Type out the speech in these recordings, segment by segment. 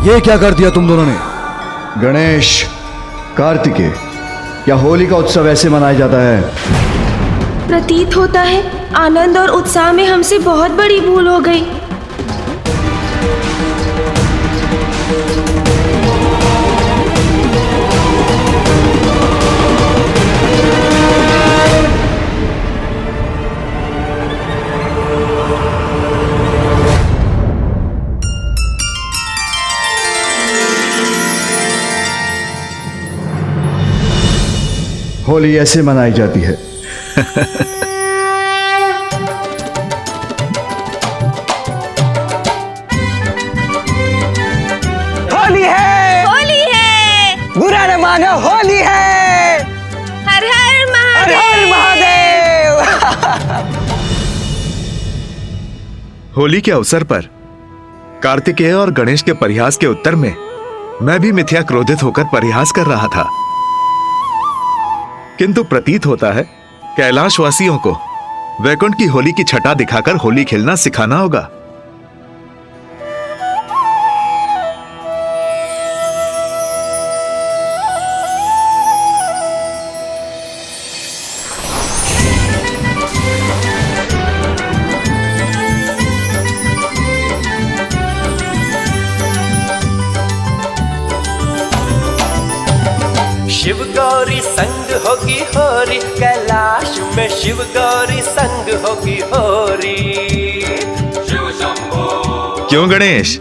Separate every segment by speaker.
Speaker 1: ये क्या कर दिया तुम दोनों ने?
Speaker 2: गणेश, कार्तिकेय, क्या होली का उत्सव ऐसे मनाया जाता है?
Speaker 3: प्रतीत होता है आनंद और उत्साह में हमसे बहुत बड़ी भूल हो गई।
Speaker 2: होली ऐसे मनाई जाती है।
Speaker 4: होली है,
Speaker 3: होली है,
Speaker 4: बुरा न मानो, होली है।
Speaker 3: हर हर
Speaker 4: हर
Speaker 3: महादेव।
Speaker 4: हर महादेव।
Speaker 5: होली के अवसर पर कार्तिकेय और गणेश के परिहास के उत्तर में मैं भी मिथ्या क्रोधित होकर परिहास कर रहा था, किंतु प्रतीत होता है कैलाशवासियों को वैकुंठ की होली की छटा दिखाकर होली खेलना सिखाना होगा।
Speaker 6: शिव गौरी संग होगी होरी, कैलाश में शिव गौरी संग होगी होरी। शिव शंभो।
Speaker 5: क्यों गणेश,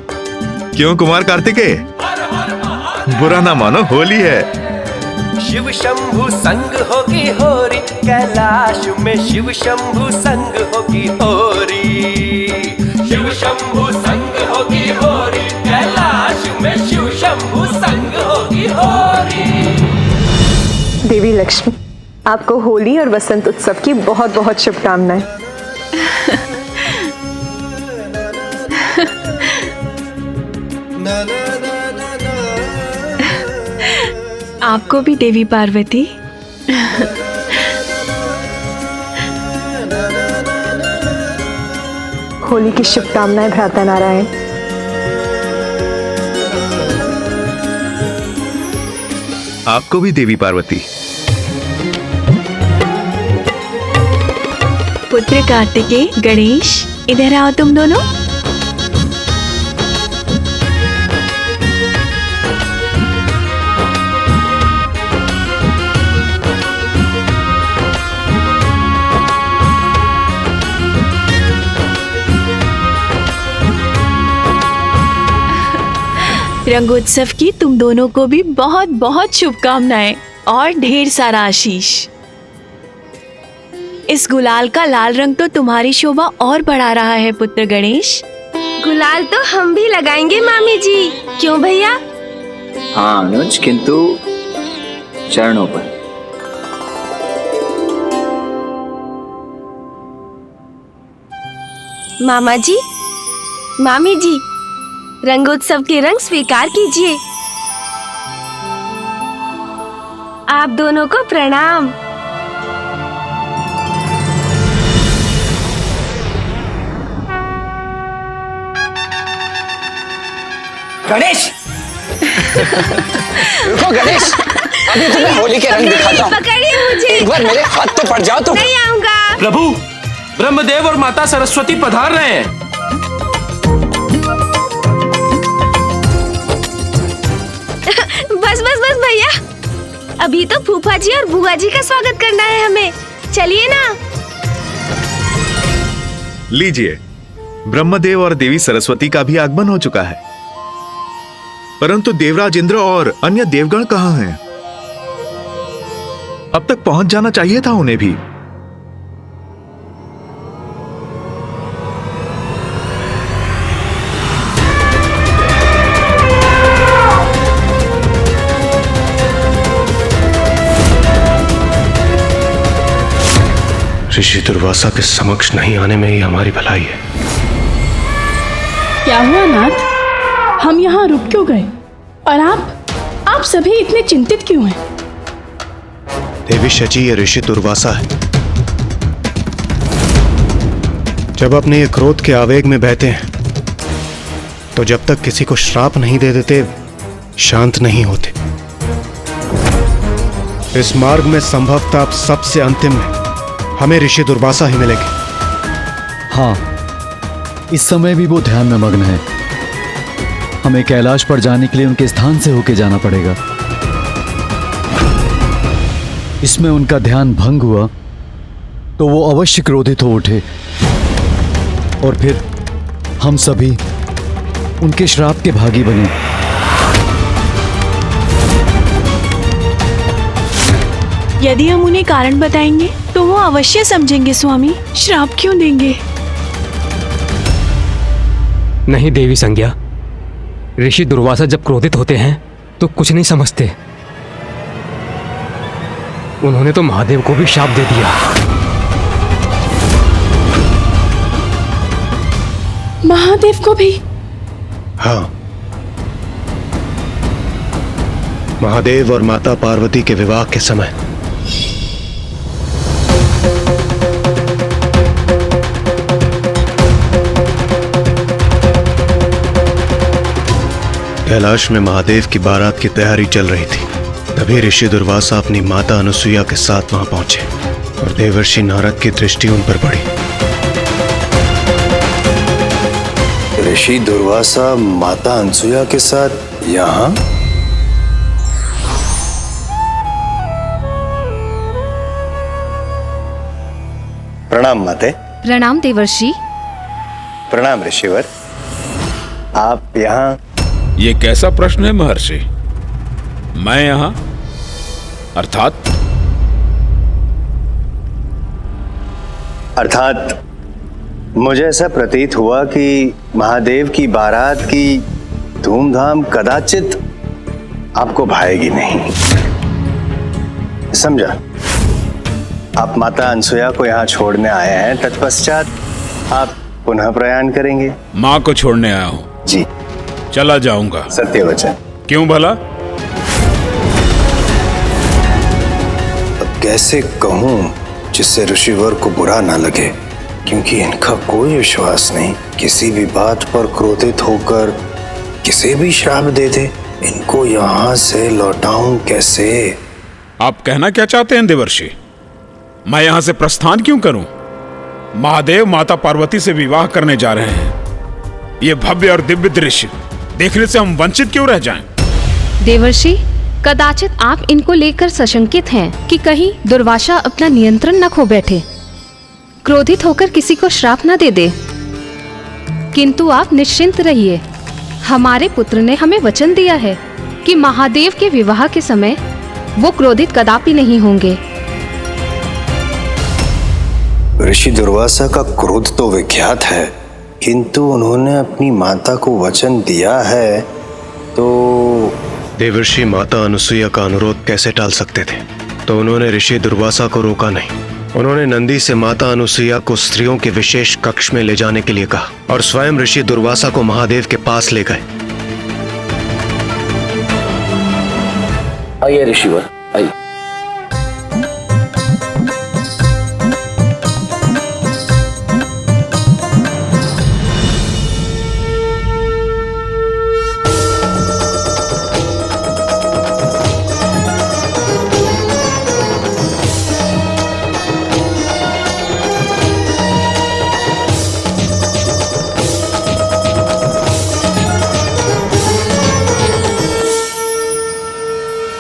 Speaker 5: क्यों कुमार कार्तिकेय? बुरा ना मानो, होली है।
Speaker 6: शिव शंभु संग होगी होरी, कैलाश में शिव शंभु संग होगी होरी। शिव शंभु संग होगी होरी, कैलाश में शिव शंभु संग होगी होरी।
Speaker 7: देवी लक्ष्मी, आपको होली और वसंत उत्सव की बहुत बहुत शुभकामनाएं।
Speaker 3: आपको भी देवी पार्वती।
Speaker 7: होली की शुभकामनाएं भ्राता नारायण।
Speaker 5: आपको भी देवी पार्वती।
Speaker 3: पुत्र कार्तिकेय, गणेश, इधर आओ तुम दोनों। रंगोत्सव की तुम दोनों को भी बहुत बहुत शुभकामनाएं और ढेर सारा आशीष। इस गुलाल का लाल रंग तो तुम्हारी शोभा और बढ़ा रहा है पुत्र गणेश।
Speaker 8: गुलाल तो हम भी लगाएंगे मामी जी, क्यों भैया?
Speaker 9: हाँ अनुज, किंतु चरणों पर।
Speaker 8: मामा जी, मामी जी, रंगोत्सव के रंग स्वीकार कीजिए। आप दोनों को प्रणाम।
Speaker 4: गणेश, रुको गणेश, अभी तुम्हें होली के रंग दिखाता हूँ।
Speaker 8: पकड़िए मुझे।
Speaker 4: एक बार मेरे हाथ तो पड़ जाओ तुम।
Speaker 8: नहीं आऊंगा।
Speaker 10: प्रभु, ब्रह्मदेव और माता सरस्वती पधार रहे हैं।
Speaker 8: बस बस बस भैया, अभी तो फूफा जी और बुआ जी का स्वागत करना है हमें। चलिए ना।
Speaker 5: लीजिए, ब्रह्मदेव और देवी सरस्वती का भी आगमन हो चुका है, परंतु देवराज इंद्र और अन्य देवगण कहाँ हैं? अब तक पहुंच जाना चाहिए था उन्हें भी।
Speaker 11: ऋषि दुर्वासा के समक्ष नहीं आने में ही हमारी भलाई है।
Speaker 12: क्या हुआ नाथ, हम यहाँ रुक क्यों गए? और आप सभी इतने चिंतित क्यों हैं?
Speaker 11: देवी शची ये ऋषि दुर्वासा है। जब अपने ये क्रोध के आवेग में बहते हैं तो जब तक किसी को श्राप नहीं दे देते शांत नहीं होते। इस मार्ग में संभवतः अब सबसे अंतिम में हमें ऋषि दुर्वासा ही मिलेंगे।
Speaker 2: हाँ, इस समय भी वो ध्यान में मग्न है। हमें कैलाश पर जाने के लिए उनके स्थान से होके जाना पड़ेगा। इसमें उनका ध्यान भंग हुआ तो वो अवश्य क्रोधित हो उठे और फिर हम सभी उनके श्राप के भागी बने।
Speaker 3: यदि हम उन्हें कारण बताएंगे तो वो अवश्य समझेंगे स्वामी। श्राप क्यों देंगे?
Speaker 1: नहीं देवी संज्ञा, ऋषि दुर्वासा जब क्रोधित होते हैं तो कुछ नहीं समझते। उन्होंने तो महादेव को भी शाप दे दिया।
Speaker 12: महादेव को भी?
Speaker 11: हाँ, महादेव और माता पार्वती के विवाह के समय कैलाश में महादेव की बारात की तैयारी चल रही थी। तभी ऋषि दुर्वासा अपनी माता अनुसुईया के साथ वहां पहुंचे और देवर्षि नारद की दृष्टि उन पर पड़ी।
Speaker 13: ऋषि दुर्वासा माता अनुसुईया के साथ यहाँ? प्रणाम माते।
Speaker 8: प्रणाम देवर्षि।
Speaker 13: प्रणाम ऋषिवर। आप यहाँ?
Speaker 14: ये कैसा प्रश्न है महर्षि? मैं यहां
Speaker 13: अर्थात मुझे ऐसा प्रतीत हुआ कि महादेव की बारात की धूमधाम कदाचित आपको भाएगी नहीं। समझा, आप माता अनुसुईया को यहाँ छोड़ने आए हैं, तत्पश्चात आप पुनः प्रयाण करेंगे।
Speaker 14: माँ को छोड़ने आया हूँ
Speaker 13: जी।
Speaker 14: चला जाऊंगा।
Speaker 13: सत्य वचन।
Speaker 14: क्यों भला?
Speaker 13: अब कैसे कहूं जिससे ऋषिवर को बुरा ना लगे, क्योंकि इनका कोई विश्वास नहीं। किसी भी बात पर क्रोधित होकर किसे भी श्राप दे दे। इनको यहाँ से लौटाऊं कैसे?
Speaker 14: आप कहना क्या चाहते हैं देवर्षि? मैं यहाँ से प्रस्थान क्यों करूं? महादेव माता पार्वती से विवाह करने जा रहे हैं। ये भव्य और दिव्य दृश्य देखने से हम वंचित क्यों रह जाएं?
Speaker 8: देवर्षि, कदाचित आप इनको लेकर सशंकित हैं कि कहीं दुर्वासा अपना नियंत्रण न खो बैठे, क्रोधित होकर किसी को श्राप न दे दे। किंतु आप निश्चिंत रहिए, हमारे पुत्र ने हमें वचन दिया है कि महादेव के विवाह के समय वो क्रोधित कदापि नहीं होंगे।
Speaker 13: ऋषि दुर्वासा का क्रोध तो विख्यात है, किंतु उन्होंने अपनी माता को वचन दिया है तो
Speaker 11: देवर्षि माता अनुसुईया का अनुरोध कैसे टाल सकते थे? तो उन्होंने ऋषि दुर्वासा को रोका नहीं। उन्होंने नंदी से माता अनुसुईया को स्त्रियों के विशेष कक्ष में ले जाने के लिए कहा और स्वयं ऋषि दुर्वासा को महादेव के पास ले गए।
Speaker 9: आइए ऋषिवर, आइए।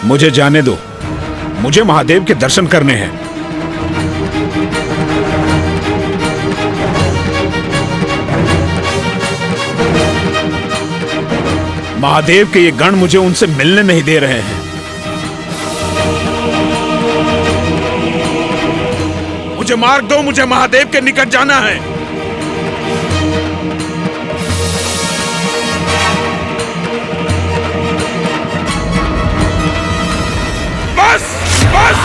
Speaker 14: मुझे जाने दो, मुझे महादेव के दर्शन करने हैं। महादेव के ये गण मुझे उनसे मिलने नहीं दे रहे हैं। मुझे मार्ग दो, मुझे महादेव के निकट जाना है। बस बस।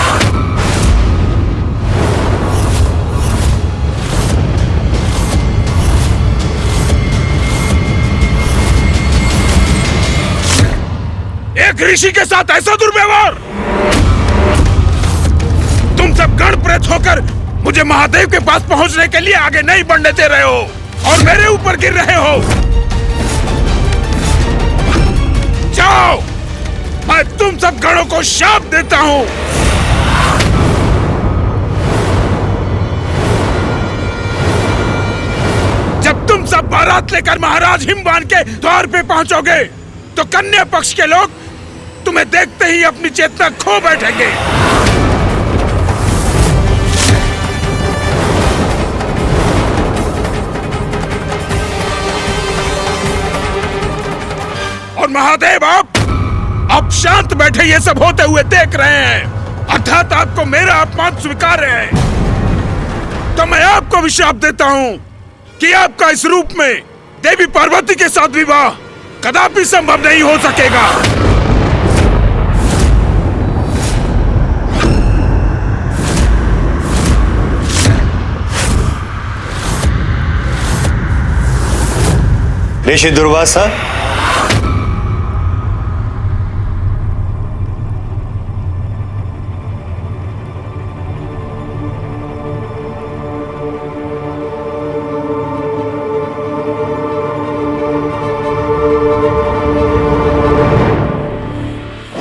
Speaker 14: एक ऋषि के साथ ऐसा दुर्व्यवहार! तुम सब गण प्रेत होकर मुझे महादेव के पास पहुंचने के लिए आगे नहीं बढ़ने दे रहे हो और मेरे ऊपर गिर रहे हो। को शाप देता हूं। जब तुम सब बारात लेकर महाराज हिमवान के द्वार पे पहुंचोगे तो कन्या पक्ष के लोग तुम्हें देखते ही अपनी चेतना खो बैठेंगे। और महादेव आप शांत बैठे ये सब होते हुए देख रहे हैं, अर्थात आपको मेरा अपमान स्वीकार है। तो मैं आपको भी शाप देता हूं कि आपका इस रूप में देवी पार्वती के साथ विवाह कदापि संभव नहीं हो सकेगा।
Speaker 13: ऋषि दुर्वासा,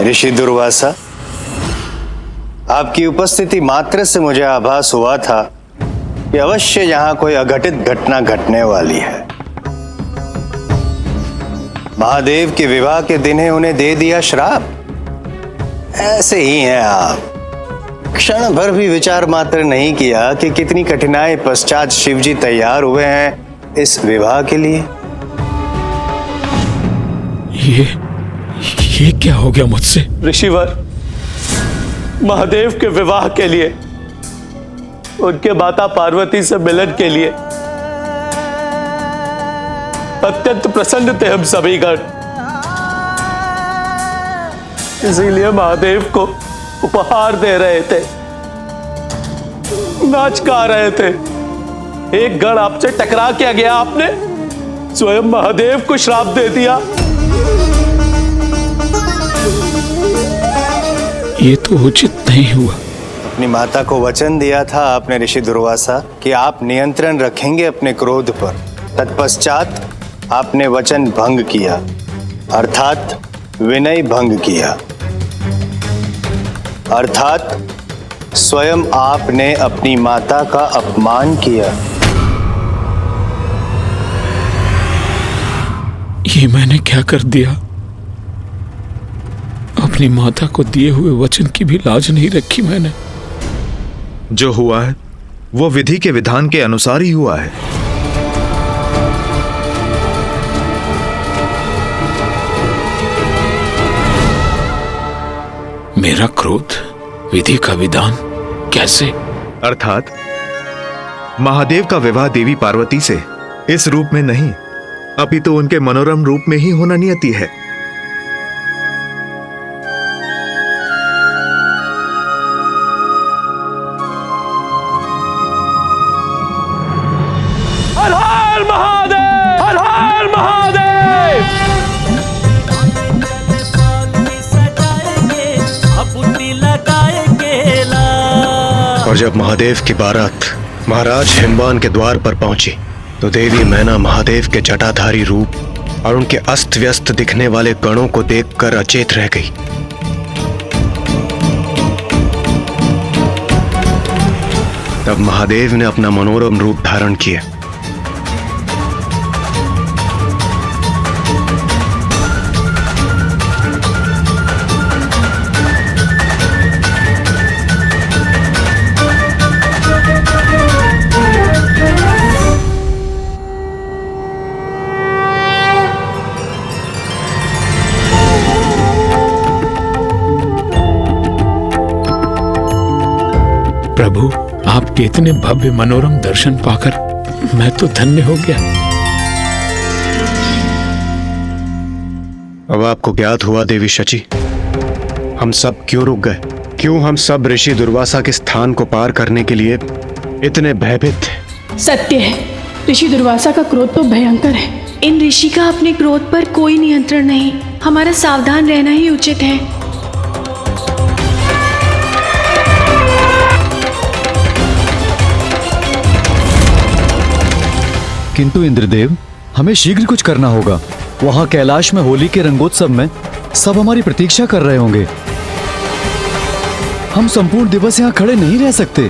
Speaker 13: ऋषि दुर्वासा, आपकी उपस्थिति मात्र से मुझे आभास हुआ था कि अवश्य यहां कोई अघटित घटना घटने वाली है। महादेव के विवाह के दिन ही उन्हें दे दिया श्राप। ऐसे ही हैं आप। क्षण भर भी विचार मात्र नहीं किया कि कितनी कठिनाई पश्चात शिवजी तैयार हुए हैं इस विवाह के लिए।
Speaker 14: ये क्या हो गया मुझसे?
Speaker 10: ऋषिवर, महादेव के विवाह के लिए, उनके माता पार्वती से मिलन के लिए अत्यंत प्रसन्न थे हम सभी गण। इसीलिए महादेव को उपहार दे रहे थे, नाच गा रहे थे। एक गण आपसे टकरा क्या गया, आपने स्वयं महादेव को श्राप दे दिया।
Speaker 14: ये तो उचित नहीं हुआ।
Speaker 13: अपनी माता को वचन दिया था आपने ऋषि दुर्वासा कि आप नियंत्रण रखेंगे अपने क्रोध पर। तत्पश्चात आपने वचन भंग किया, अर्थात विनय भंग किया। अर्थात स्वयं आपने अपनी माता का अपमान किया।
Speaker 14: ये मैंने क्या कर दिया? अपनी माता को दिए हुए वचन की भी लाज नहीं रखी मैंने।
Speaker 5: जो हुआ है वो विधि के विधान के अनुसार ही हुआ है।
Speaker 14: मेरा क्रोध विधि का विधान कैसे?
Speaker 5: अर्थात महादेव का विवाह देवी पार्वती से इस रूप में नहीं, अपितु उनके मनोरम रूप में ही होना नियति है।
Speaker 10: हर हर महादेव, हर हर महादेव।
Speaker 11: और जब महादेव की बारात महाराज हिमवान के द्वार पर पहुंची तो देवी मैना महादेव के जटाधारी रूप और उनके अस्त व्यस्त दिखने वाले गणों को देखकर अचेत रह गई। तब महादेव ने अपना मनोरम रूप धारण किया।
Speaker 14: प्रभु, आपके इतने भव्य मनोरम दर्शन पाकर मैं तो धन्य हो गया।
Speaker 11: अब आपको ज्ञात हुआ देवी शची, हम सब क्यों रुक गए, क्यों हम सब ऋषि दुर्वासा के स्थान को पार करने के लिए इतने भयभीत थे।
Speaker 12: सत्य है, ऋषि दुर्वासा का क्रोध तो भयंकर है।
Speaker 3: इन ऋषि का अपने क्रोध पर कोई नियंत्रण नहीं, हमारा सावधान रहना ही उचित है।
Speaker 2: किंतु इंद्रदेव, हमें शीघ्र कुछ करना होगा। वहां कैलाश में होली के रंगोत्सव में सब हमारी प्रतीक्षा कर रहे होंगे। हम संपूर्ण दिवस यहाँ खड़े नहीं रह सकते।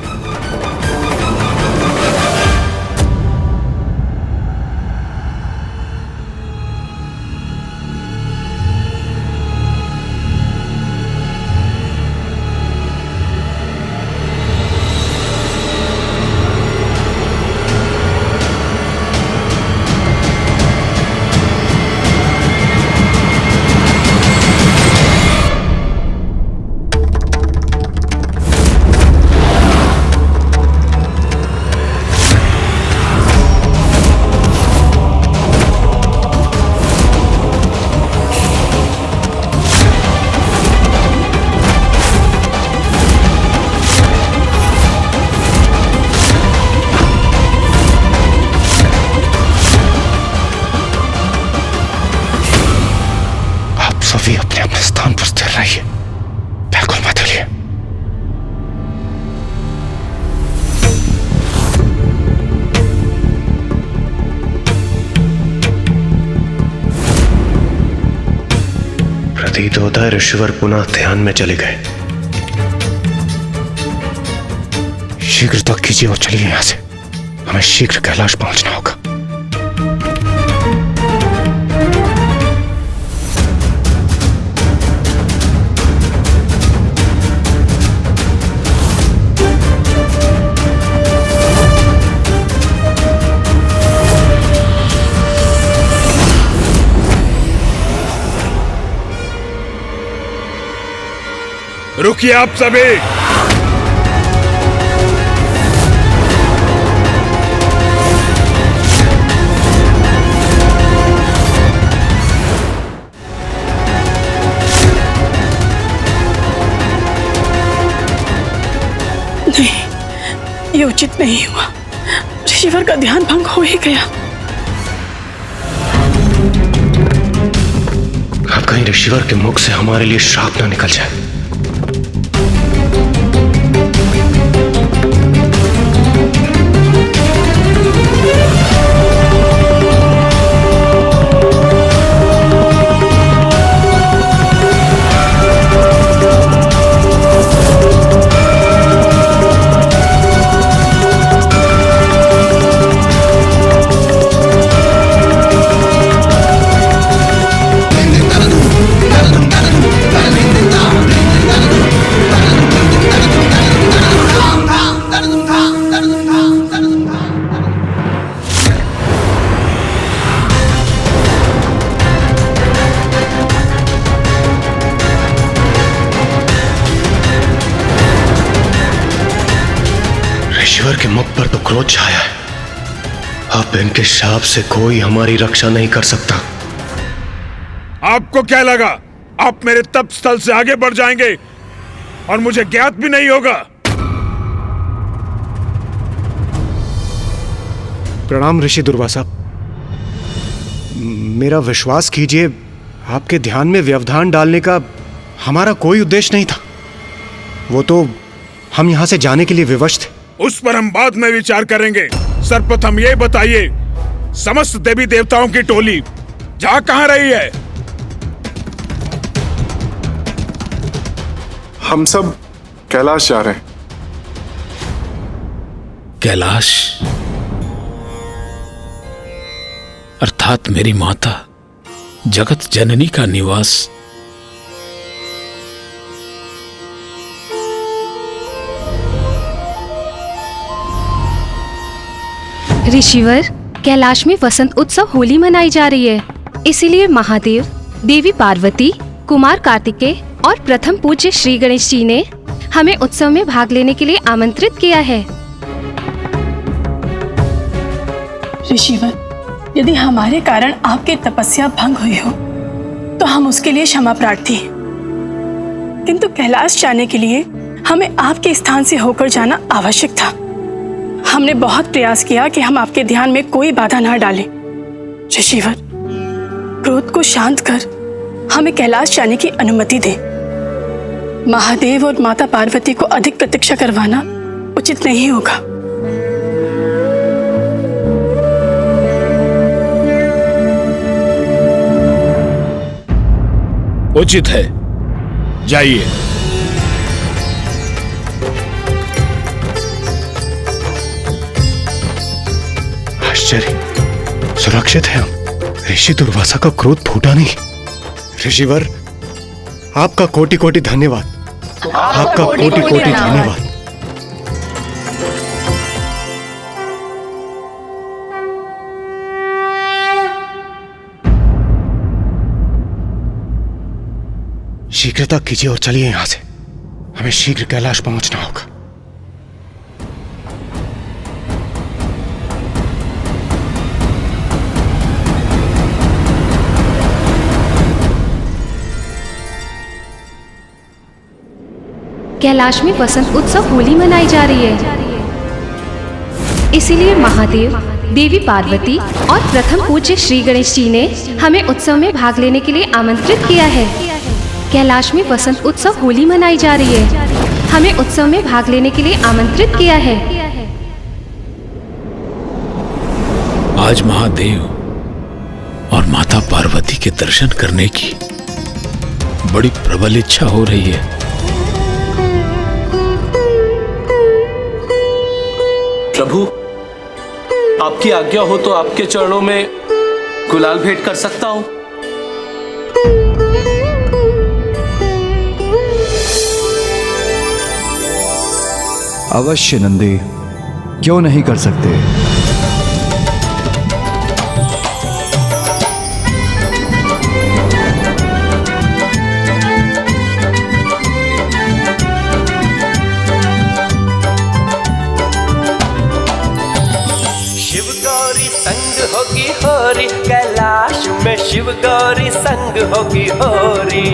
Speaker 11: सभी अपने अपने स्थान पर स्थिर रहिए, बिल्कुल मत हिलिए। प्रतीत होता है ऋषिवर पुनः ध्यान में चले गए। शीघ्र तक कीजिए और चलिए यहां से, हमें शीघ्र कैलाश पहुंचना होगा।
Speaker 14: रुकिए आप सभी।
Speaker 12: नहीं, ये उचित नहीं हुआ। ऋषिवर का ध्यान भंग हो ही गया।
Speaker 11: अब कहीं ऋषिवर के मुख से हमारे लिए श्राप न निकल जाए। ईश्वर के मुख पर तो क्रोध छाया है। अब इनके शाप से कोई हमारी रक्षा नहीं कर सकता।
Speaker 14: आपको क्या लगा आप मेरे तप स्थल से आगे बढ़ जाएंगे और मुझे ज्ञात भी नहीं होगा?
Speaker 11: प्रणाम ऋषि दुर्वासा। मेरा विश्वास कीजिए, आपके ध्यान में व्यवधान डालने का हमारा कोई उद्देश्य नहीं था। वो तो हम यहां से जाने के लिए विवश थे।
Speaker 14: उस पर हम बाद में विचार करेंगे। सर्वप्रथम ये बताइए, समस्त देवी देवताओं की टोली जा कहां रही है?
Speaker 15: हम सब कैलाश जा रहे हैं।
Speaker 14: कैलाश अर्थात मेरी माता जगत जननी का निवास।
Speaker 8: ऋषिवर, कैलाश में वसंत उत्सव होली मनाई जा रही है, इसीलिए महादेव, देवी पार्वती, कुमार कार्तिकेय और प्रथम पूज्य श्री गणेश जी ने हमें उत्सव में भाग लेने के लिए आमंत्रित किया है।
Speaker 12: ऋषिवर, यदि हमारे कारण आपकी तपस्या भंग हुई हो तो हम उसके लिए क्षमा प्रार्थी हैं। किंतु कैलाश जाने के लिए हमें आपके स्थान से होकर जाना आवश्यक था। हमने बहुत प्रयास किया कि हम आपके ध्यान में कोई बाधा न डालें। ऋषिवर, क्रोध को शांत कर हमें कैलाश जाने की अनुमति दे। महादेव और माता पार्वती को अधिक प्रतीक्षा करवाना उचित नहीं होगा।
Speaker 14: उचित है, जाइए।
Speaker 11: सुरक्षित हैं हम। ऋषि दुर्वासा का क्रोध फूटा नहीं। ऋषिवर, आपका कोटि कोटि धन्यवाद। आपका कोटि कोटि धन्यवाद। शीघ्रता कीजिए और चलिए यहां से। हमें शीघ्र कैलाश पहुंचना होगा।
Speaker 8: कैलाश में वसंत उत्सव होली मनाई जा रही है। इसीलिए महादेव, देवी पार्वती और प्रथम पूज्य श्री गणेश जी ने हमें उत्सव में भाग लेने के लिए आमंत्रित किया है। कैलाश में वसंत उत्सव होली मनाई जा रही है। हमें उत्सव में भाग लेने के लिए आमंत्रित किया है।
Speaker 14: आज महादेव और माता पार्वती के दर्शन करने की बड़ी प्रबल इच्छा हो रही है।
Speaker 10: प्रभु, आपकी आज्ञा हो तो आपके चरणों में गुलाल भेंट कर सकता हूं।
Speaker 2: अवश्य नंदी, क्यों नहीं कर सकते।
Speaker 6: शिव गौरी संग होगी होरी, कैलाश में शिव गौरी संग होगी होरी।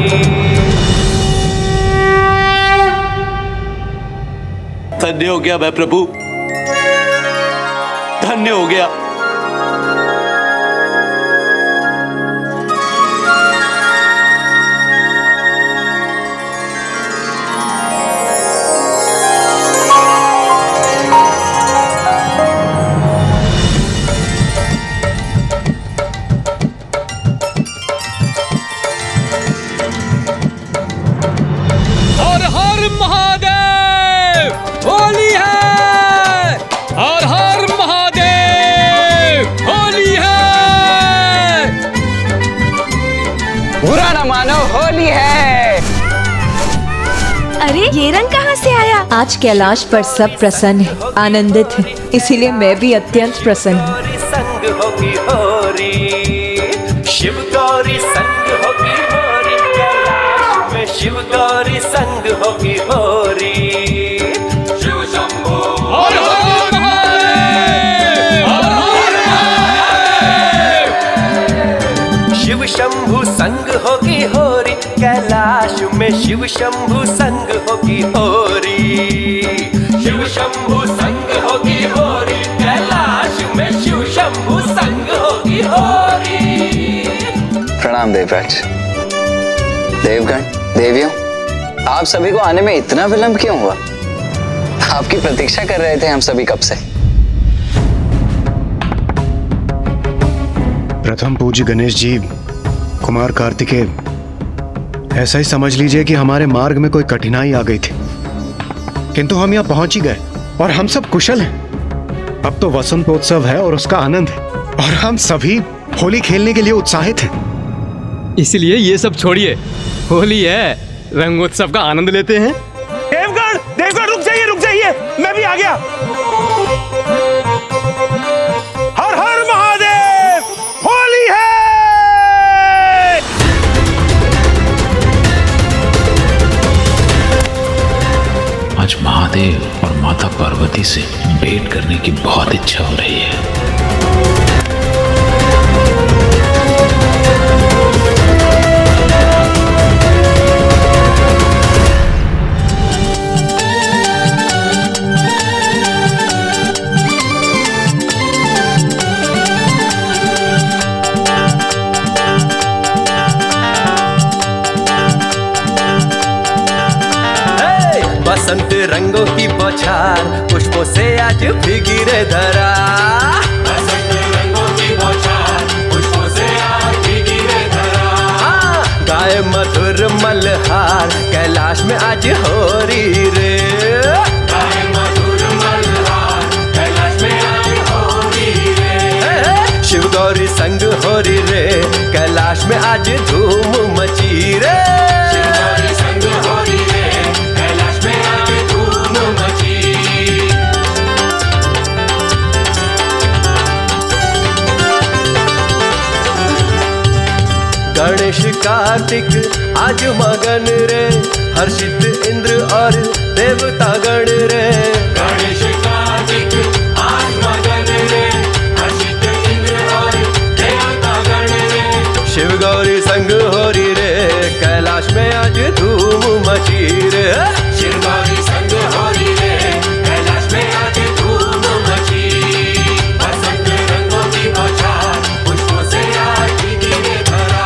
Speaker 10: धन्य हो गया मैं प्रभु, धन्य हो गया।
Speaker 1: हर हर महादेव, होली है। हर हर महादेव, होली है।
Speaker 4: बुरा न मानो, होली है।
Speaker 3: अरे ये रंग कहाँ से आया?
Speaker 7: आज कैलाश पर सब प्रसन्न है, आनंदित है, इसीलिए मैं भी अत्यंत प्रसन्न हूँ।
Speaker 6: संग होगी होरी, शिव गौरी संग होगी होरी, कैलाश में शिव गौरी संग होगी होरी। शिव शंभू
Speaker 1: हर हर महादेव, हर हर महादेव।
Speaker 6: शिव शंभू संग होगी होरी, कैलाश में शिव शंभू संग होगी होरी। शिव शंभू संग होगी होरी, कैलाश में शिव शंभू संग होगी होरी।
Speaker 9: प्रणाम देवराज। देवगण, देवियों, आप सभी को आने में इतना विलंब क्यों हुआ? आपकी प्रतीक्षा कर रहे थे हम सभी कब से।
Speaker 11: प्रथम पूज्य गणेश जी, कुमार कार्तिकेय, ऐसा ही समझ लीजिए कि हमारे मार्ग में कोई कठिनाई आ गई थी, किंतु हम यहाँ पहुंच ही गए और हम सब कुशल हैं। अब तो वसंतोत्सव है और उसका आनंद है और हम सभी होली खेलने के लिए उत्साहित हैं।
Speaker 1: इसलिए ये सब छोड़िए, होली है, रंगोत्सव का आनंद लेते हैं।
Speaker 10: देवगण, देवगण रुक जाइए, मैं भी आ गया। हर हर महादेव, होली है।
Speaker 14: आज महादेव और माता पार्वती से भेंट करने की बहुत इच्छा हो रही है।
Speaker 6: बसंत रंगों की बौछार, पुष्पों से आज भीगी रे धरा। बसंत रंगों की बौछार, पुष्पों से आज भीगी रे धरा। गाए मधुर मल्हार, कैलाश में आज होरी रे। गाए मधुर मल्हार, कैलाश में आज होरी रे। शिव गौरी आज धूम मची रे। शिव गौरी संग होली रे, कैलाश में आज धूम मची। गणेश कार्तिक आज मगन रे, हर्षित इंद्र और देवता गण रे। गणेश कार्तिक आज मगन रे, हर्षित इंद्र और देवता गण रे। शिव गौरी संग होरी रे, कैलाश में आज धूम मची रे। शिव गौरी संग होरी रे, कैलाश में आज धूम मची। बसंत रंगों की बौछार, पुष्पों से आज गिरे भरा।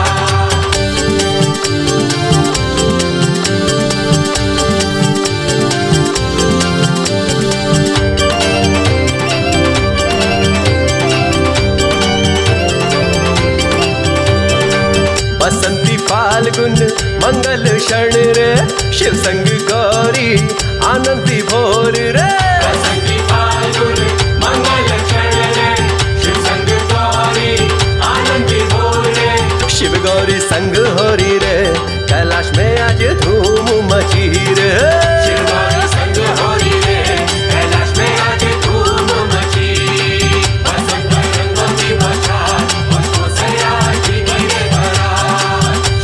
Speaker 6: बसंती फाल्गुन मंगल क्षण रे, शिव संग गौरी आनंदी भोर रे। बसंती फाल्गुन मंगल क्षण रे, शिव संग गौरी आनंदी भोर रे। शिव गौरी संग होरी रे, कैलाश में आज धूम मची रे। शिव गौरी संग होरी रे, कैलाश में आज धूम मची। बसंत रंगों की बौछार, पुष्पों से आज गिरे भरा।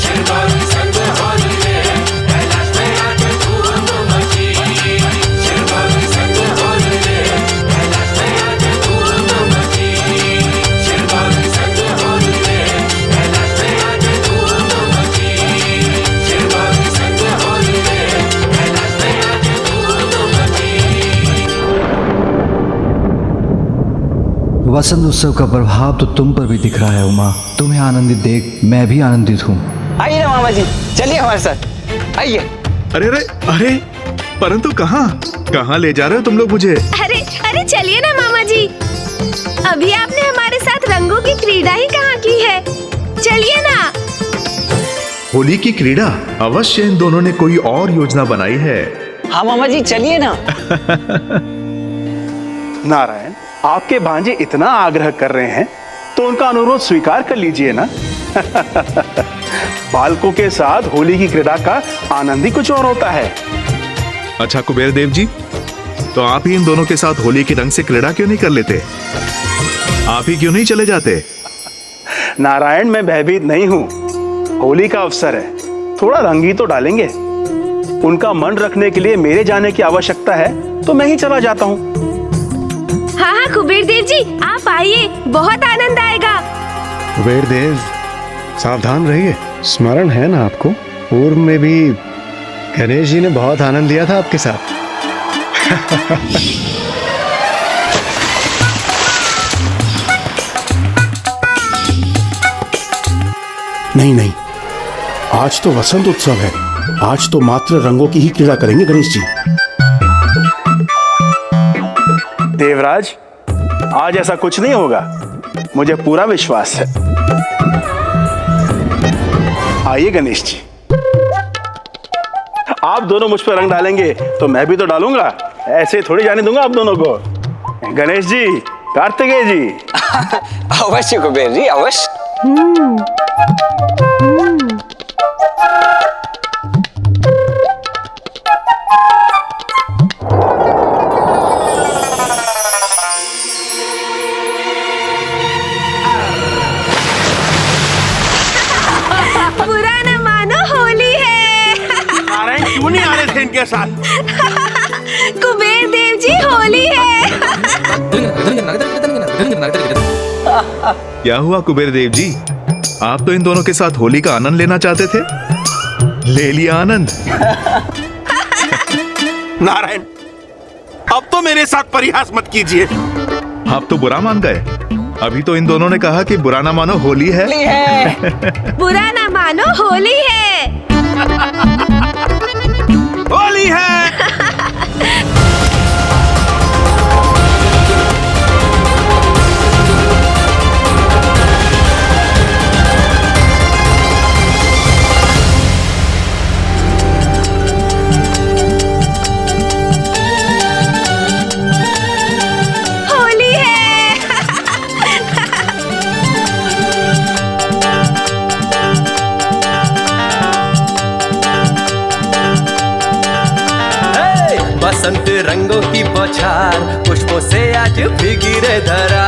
Speaker 6: शिव गौरी संग होली रे, कैलाश में आज धूम मची। शिव गौरी संग होली रे, कैलाश में आज धूम मची। शिव गौरी संग होली रे, कैलाश में आज धूम मची। शिव गौरी संग होली रे, कैलाश में आज धूम मची।
Speaker 2: वसंत उत्सव का प्रभाव तो तुम पर भी दिख रहा है उमा। तुम्हें आनंदित देख मैं भी आनंदित हूँ।
Speaker 4: आइए ना मामा जी, चलिए हमारे साथ आइए।
Speaker 5: अरे अरे अरे, परंतु कहाँ कहाँ ले जा रहे हो तुम लोग मुझे?
Speaker 8: अरे अरे चलिए ना मामा जी, अभी आपने हमारे साथ रंगों की क्रीड़ा ही कहाँ की है, चलिए ना।
Speaker 5: होली की क्रीड़ा? अवश्य इन दोनों ने कोई और योजना बनाई है।
Speaker 4: हाँ मामा जी, चलिए ना।
Speaker 10: नारायण, आपके भांजे इतना आग्रह कर रहे हैं तो उनका अनुरोध स्वीकार कर लीजिए ना। बालकों के साथ होली की क्रीड़ा का आनंद ही कुछ और होता है।
Speaker 5: अच्छा कुबेर देव जी, तो आप ही इन दोनों के साथ होली के रंग से क्रीड़ा क्यों नहीं कर लेते? आप ही क्यों नहीं चले जाते?
Speaker 10: नारायण, मैं भयभीत नहीं हूँ। होली का अवसर है, थोड़ा रंग ही तो डालेंगे। उनका मन रखने के लिए मेरे जाने की आवश्यकता है तो मैं ही चला जाता हूँ।
Speaker 8: हाँ हाँ कुबेर देव जी, आप आइए, बहुत आनंद आएगा।
Speaker 11: कुबेर देव, सावधान रहिए। स्मरण है ना आपको, पूर्व में भी गणेश जी ने बहुत आनंद लिया था आपके साथ।
Speaker 16: नहीं नहीं, आज तो वसंत उत्सव है, आज तो मात्र रंगों की ही क्रीड़ा करेंगे गणेश जी।
Speaker 10: देवराज, आज ऐसा कुछ नहीं होगा, मुझे पूरा विश्वास है। आइए गणेश जी, आप दोनों मुझ पर रंग डालेंगे तो मैं भी तो डालूंगा, ऐसे थोड़ी जाने दूंगा आप दोनों को। गणेश जी, कार्तिकेय जी।
Speaker 4: अवश्य कुबेर जी, अवश्य।
Speaker 8: बुरा न मानो, होली है।
Speaker 10: नारायण क्यों नहीं आ रहे थे इनके साथ?
Speaker 8: कुबेर देव जी, होली है।
Speaker 5: क्या हुआ कुबेर देव जी, आप तो इन दोनों के साथ होली का आनंद लेना चाहते थे, ले लिया आनंद।
Speaker 16: नारायण, अब तो मेरे साथ परिहास मत कीजिए।
Speaker 5: आप तो बुरा मान गए। अभी तो इन दोनों ने कहा कि बुरा ना मानो, होली है।
Speaker 8: बुरा न मानो, होली है।
Speaker 16: होली है।
Speaker 6: रंगों की बौछार पुष्पों से आज भीगी रे धरा।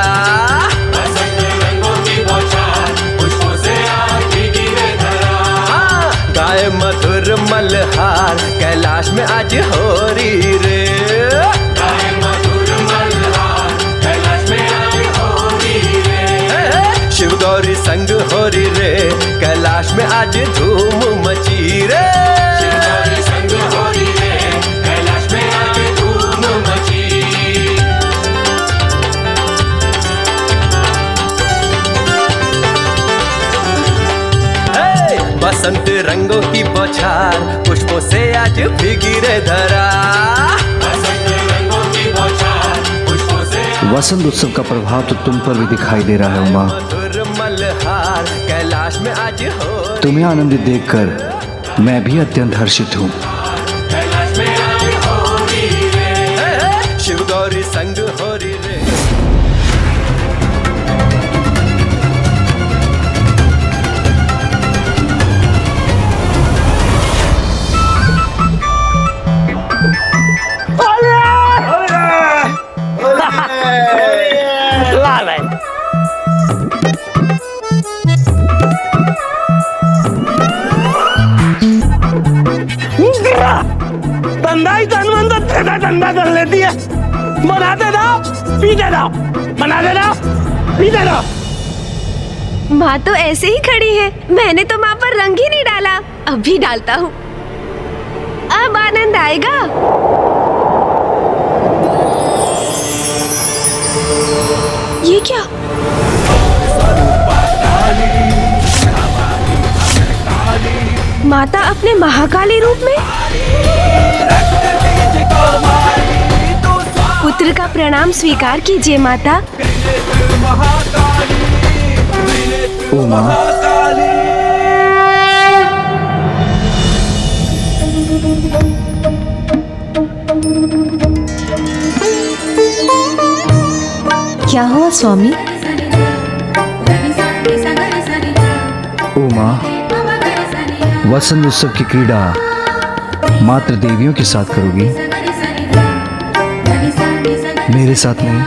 Speaker 6: बसंत रंगों की बौछार पुष्पों से आज भीगी रे धरा। गाए मधुर मल्हार कैलाश में आज हो रही रे। गाए मधुर मल्हार कैलाश में आज हो रही रे। शिव गौरी संग हो रही रे कैलाश में आज धूम मची रे। शिव गौरी संग हो रही रे कैलाश में आज धूम मची। बसंत रंगों की बौछार पुष्पों से आज भीगी रे धरा। बसंत रंगों की बौछार पुष्पों से
Speaker 2: वसंत उत्सव का प्रभाव तो तुम पर भी दिखाई दे रहा है उमा।
Speaker 6: मल्हार कैलाश में आज हो।
Speaker 2: तुम्हें आनंदित देखकर मैं भी अत्यंत हर्षित हूँ।
Speaker 6: कैलाश में आज हो रही रे। शिव गौरी संग हो रही रे।
Speaker 10: धंधा ही धनवंत धंधा कर लेती है। बनाते रहो पीते रहो, बनाते रहो पीते रहो।
Speaker 3: माँ तो ऐसे ही खड़ी है, मैंने तो माँ पर रंग ही नहीं डाला, अब भी डालता हूँ। अब आनंद आएगा। ये क्या? माता अपने महाकाली रूप में? पुत्र का प्रणाम स्वीकार कीजिए माता।
Speaker 2: उमा,
Speaker 7: क्या हुआ स्वामी?
Speaker 2: उमा, वसंत उत्सव की क्रीड़ा मात्र देवियों के साथ करोगी, मेरे साथ नहीं।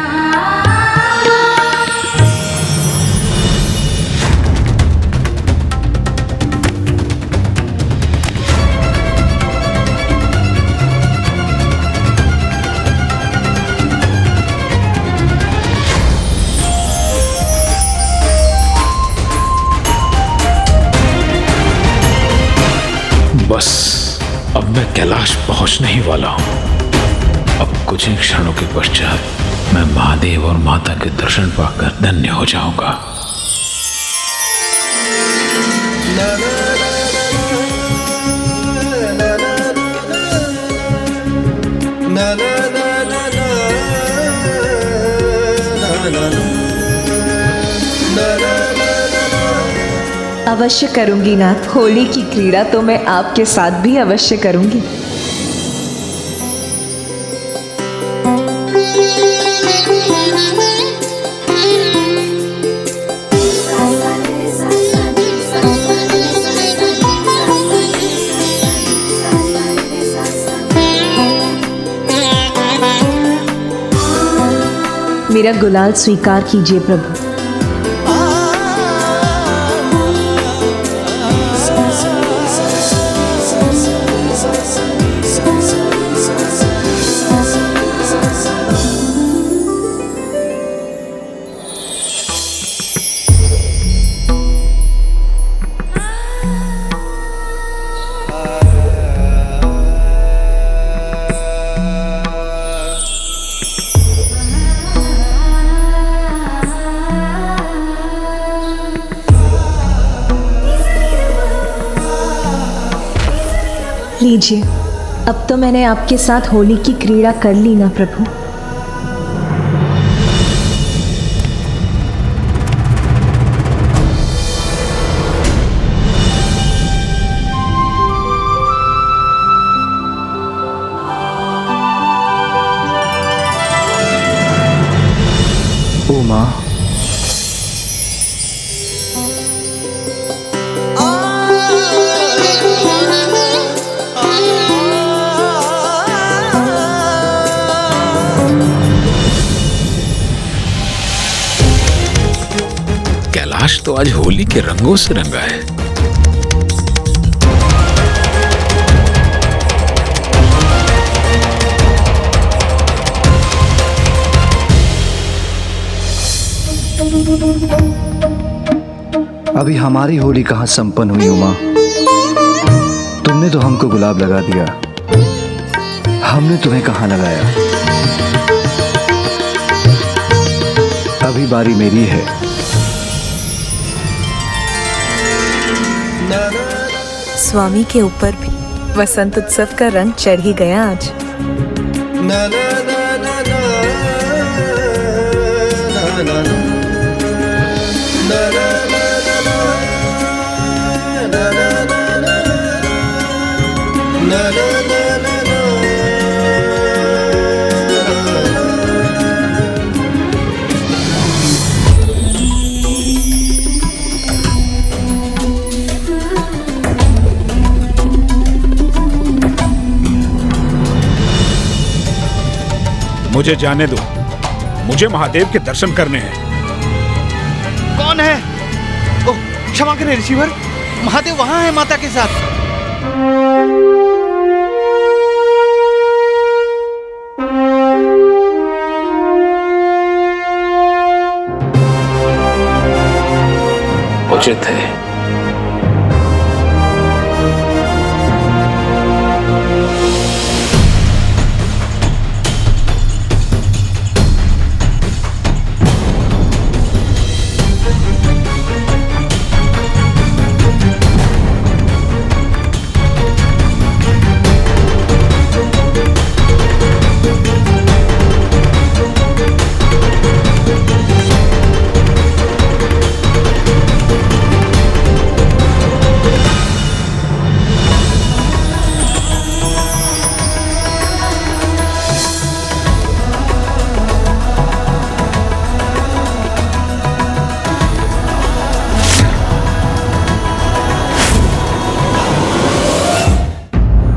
Speaker 14: बस अब मैं कैलाश पहुंचने ही वाला हूं। अब कुछ ही क्षणों के पश्चात मैं महादेव और माता के दर्शन पाकर धन्य हो जाऊंगा।
Speaker 7: अवश्य करूंगी नाथ। होली की क्रीड़ा तो मैं आपके साथ भी अवश्य करूंगी। मेरा गुलाल स्वीकार कीजिए प्रभु। लीजिए, अब तो मैंने आपके साथ होली की क्रीड़ा कर ली ना प्रभु।
Speaker 2: उमा,
Speaker 14: कैलाश तो आज होली के रंगों से रंगा है।
Speaker 2: अभी हमारी होली कहाँ संपन्न हुई उमा? तुमने तो हमको गुलाब लगा दिया, हमने तुम्हें कहाँ लगाया? अभी बारी मेरी है।
Speaker 7: स्वामी के ऊपर भी वसंत उत्सव का रंग चढ़ ही गया आज।
Speaker 14: मुझे जाने दो, मुझे महादेव के दर्शन करने हैं।
Speaker 17: कौन है? ओह, क्षमा करें ऋषिवर, महादेव वहां है माता के साथ।
Speaker 14: उचित है।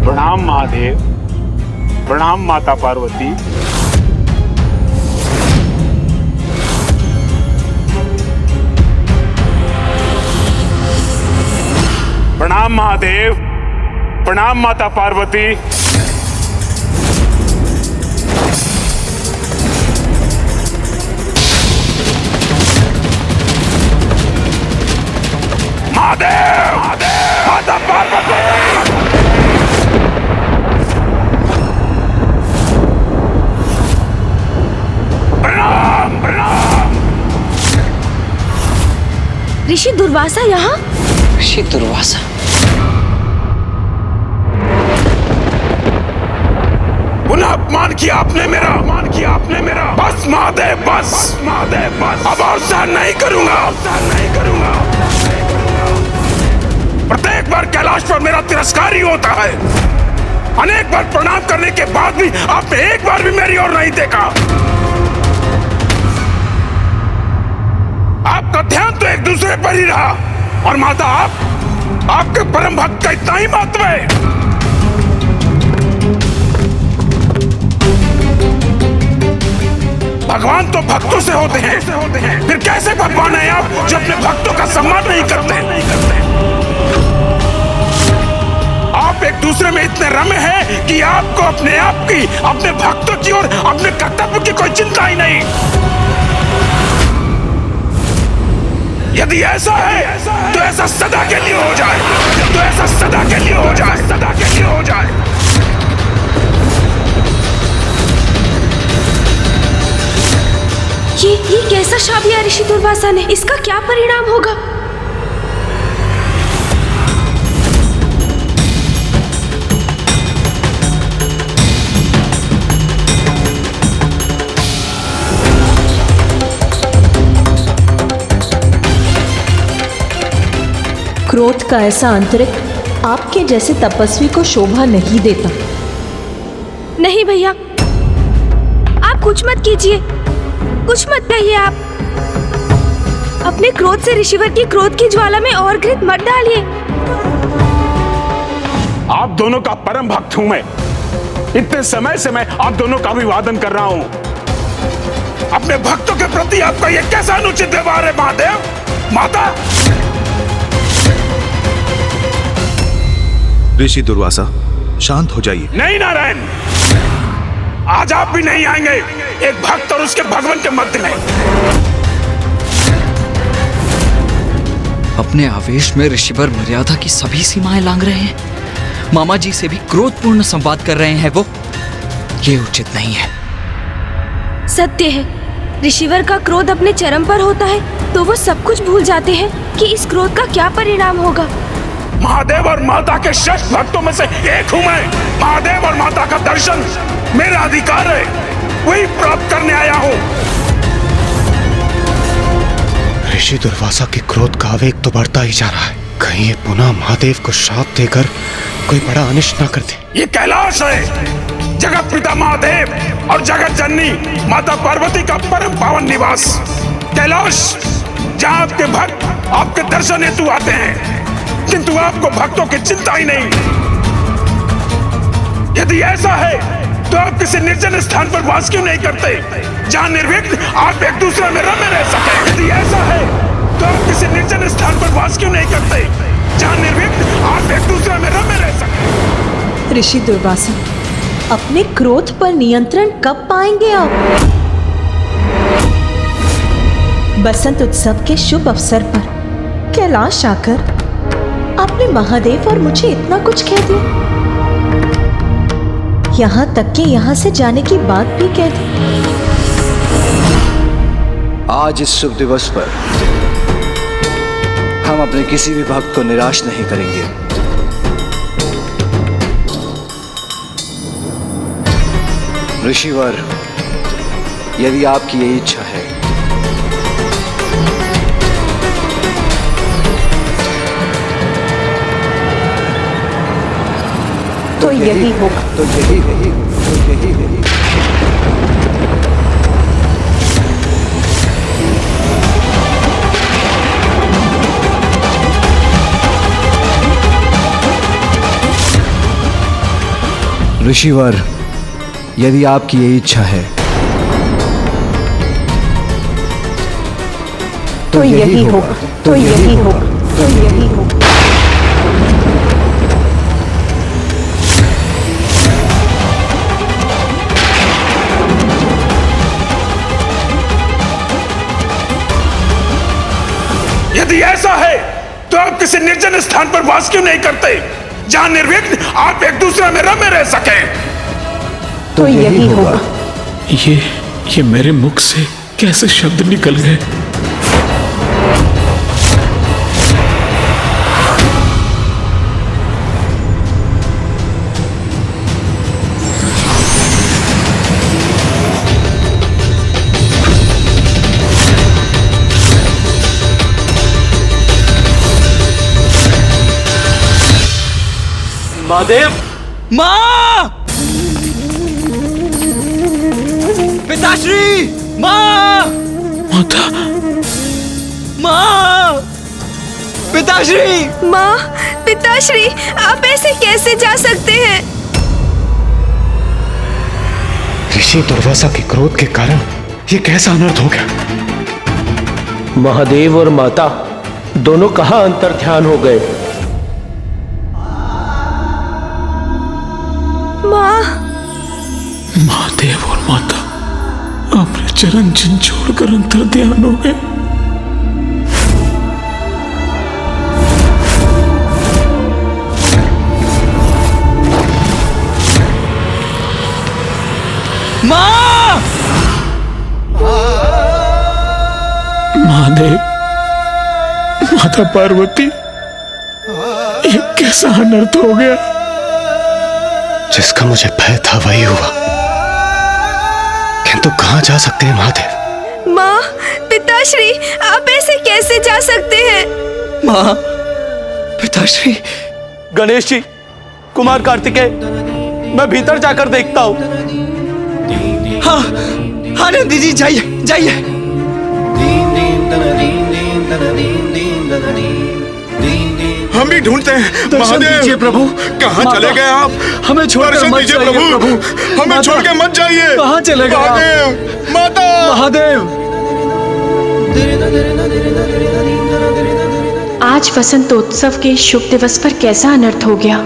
Speaker 16: प्रणाम महादेव, प्रणाम माता पार्वती। प्रणाम महादेव, प्रणाम माता पार्वती। महादेव, माता पार्वती।
Speaker 3: ऋषि दुर्वासा यहाँ?
Speaker 9: ऋषि दुर्वासा?
Speaker 14: पुनः अपमान किया आपने मेरा, अपमान किया आपने मेरा। बस महादेव, बस महादेव, बस। अब और सहन नहीं करूंगा, सहन नहीं करूंगा। प्रत्येक बार कैलाश पर मेरा तिरस्कार ही होता है। अनेक बार प्रणाम करने के बाद भी आपने एक बार भी मेरी ओर नहीं देखा। आपका ध्यान तो एक दूसरे पर ही रहा। और माता, आपके परम भक्त का इतना ही महत्व है। भगवान तो भक्तों से होते हैं, फिर कैसे भगवान है आप जो अपने भक्तों का सम्मान नहीं करते? आप एक दूसरे में इतने रमे हैं कि आपको अपने आप की, अपने भक्तों की और अपने कर्तव्य की कोई चिंता ही नहीं। यदि ऐसा है तो ऐसा सदा के लिए हो जाए, तो ऐसा सदा के लिए हो जाए, सदा के लिए हो जाए।
Speaker 3: ये कैसा शाप दिया ऋषि दुर्वासा ने? इसका क्या परिणाम होगा?
Speaker 7: क्रोध का ऐसा आंतरिक आपके जैसे तपस्वी को शोभा नहीं देता।
Speaker 3: नहीं भैया, आप कुछ मत कीजिए, कुछ मत कहिए। आप अपने क्रोध से ऋषिवर की क्रोध की ज्वाला में और घृत मत डालिए।
Speaker 16: आप दोनों का परम भक्त हूं मैं। इतने समय से मैं आप दोनों का अभिवादन कर रहा हूं।
Speaker 14: अपने भक्तों के प्रति आपका यह कैसा अनुचित व्यवहार है महादेव? माता।
Speaker 5: ऋषि दुर्वासा, शांत हो जाइए।
Speaker 14: नहीं नारायण, आज आप भी नहीं आएंगे एक भक्त और उसके भगवान के मध्य में।
Speaker 18: अपने आवेश में ऋषिवर मर्यादा की सभी सीमाएं लांघ रहे हैं। मामा जी से भी क्रोधपूर्ण संवाद कर रहे हैं वो। ये उचित नहीं है।
Speaker 3: सत्य है, ऋषिवर का क्रोध अपने चरम पर होता है तो वो सब कुछ भूल जाते हैं कि इस क्रोध का क्या परिणाम होगा।
Speaker 14: महादेव और माता के श्रेष्ठ भक्तों में से एक हूं मैं। महादेव और माता का दर्शन मेरा अधिकार है, वही प्राप्त करने आया हूं।
Speaker 11: ऋषि दुर्वासा के क्रोध का आवेग तो बढ़ता ही जा रहा है। कहीं ये पुनः महादेव को श्राप देकर कोई बड़ा अनिष्ट ना कर दे।
Speaker 14: ये कैलाश है, जगत पिता महादेव और जगत जननी माता पार्वती का परम पावन निवास। कैलाश जहाँ आपके भक्त आपके दर्शन हेतु आते हैं, किंतु आपको भक्तों की चिंता ही नहीं। यदि ऐसा है तो आप किसी निर्जन स्थान पर वास क्यों नहीं करते, जहाँ निर्विघ्न आप एक दूसरे में रमे रह सके। यदि ऐसा है तो आप किसी निर्जन स्थान पर वास क्यों नहीं करते, जहाँ निर्विघ्न आप एक दूसरे में रमे रह सके।
Speaker 7: ऋषि दुर्वासा, अपने क्रोध पर नियंत्रण कब पाएंगे आप? बसंत उत्सव के शुभ अवसर पर कैलाश आकर आपने महादेव और मुझे इतना कुछ कह दिया। यहाँ तक कि यहाँ से जाने की बात भी कह दी।
Speaker 2: आज इस शुभ दिवस पर हम अपने किसी भी भक्त को निराश नहीं करेंगे। ऋषिवर, यदि आपकी यही इच्छा है
Speaker 7: तो यही होगा।
Speaker 2: तो यही होगा। ऋषिवर, यदि आपकी यही इच्छा है
Speaker 7: तो यही होगा। तो यही होगा। तो यही होगा।
Speaker 14: यदि ऐसा है तो आप किसी निर्जन स्थान पर वास क्यों नहीं करते, जहाँ निर्विघ्न आप एक दूसरे में रमे रह सके।
Speaker 7: तो यही होगा।
Speaker 14: ये मेरे मुख से कैसे शब्द निकल गए।
Speaker 17: महादेव,
Speaker 18: माँ! पिताश्री! माँ!
Speaker 14: माता!
Speaker 18: माँ! पिताश्री!
Speaker 3: माँ, पिताश्री, आप ऐसे कैसे जा सकते हैं?
Speaker 11: ऋषि दुर्वासा के क्रोध के कारण ये कैसा अनर्थ हो गया।
Speaker 17: महादेव और माता दोनों कहाँ अंतर ध्यान हो गए।
Speaker 3: माँ!
Speaker 14: महादेव और माता अपने चरण चिन्ह छोड़कर अंतर ध्यान हो गए।
Speaker 18: माँ!
Speaker 14: महादेव, माता पार्वती, ये कैसा अनर्थ हो गया।
Speaker 11: जिसका मुझे भय था वही हुआ, किंतु कहाँ जा सकते हैं महादेव।
Speaker 3: माँ, पिताश्री, आप ऐसे कैसे जा सकते हैं?
Speaker 18: माँ, पिताश्री।
Speaker 17: गणेश जी, कुमार कार्तिकेय, मैं भीतर जाकर देखता हूँ।
Speaker 18: हाँ, हाँ नंदी जी, जाइए जाइए।
Speaker 5: हम भी ढूंढते हैं महादेव।
Speaker 2: प्रभु,
Speaker 5: कहाँ चले गए आप?
Speaker 2: हमें छोड़कर मत जाइए प्रभु।
Speaker 5: हमें छोड़ के मत जाइए।
Speaker 2: कहाँ चले गए
Speaker 5: महादेव, माता,
Speaker 2: महादेव,
Speaker 7: आज वसंतोत्सव के शुभ दिवस पर कैसा अनर्थ हो गया।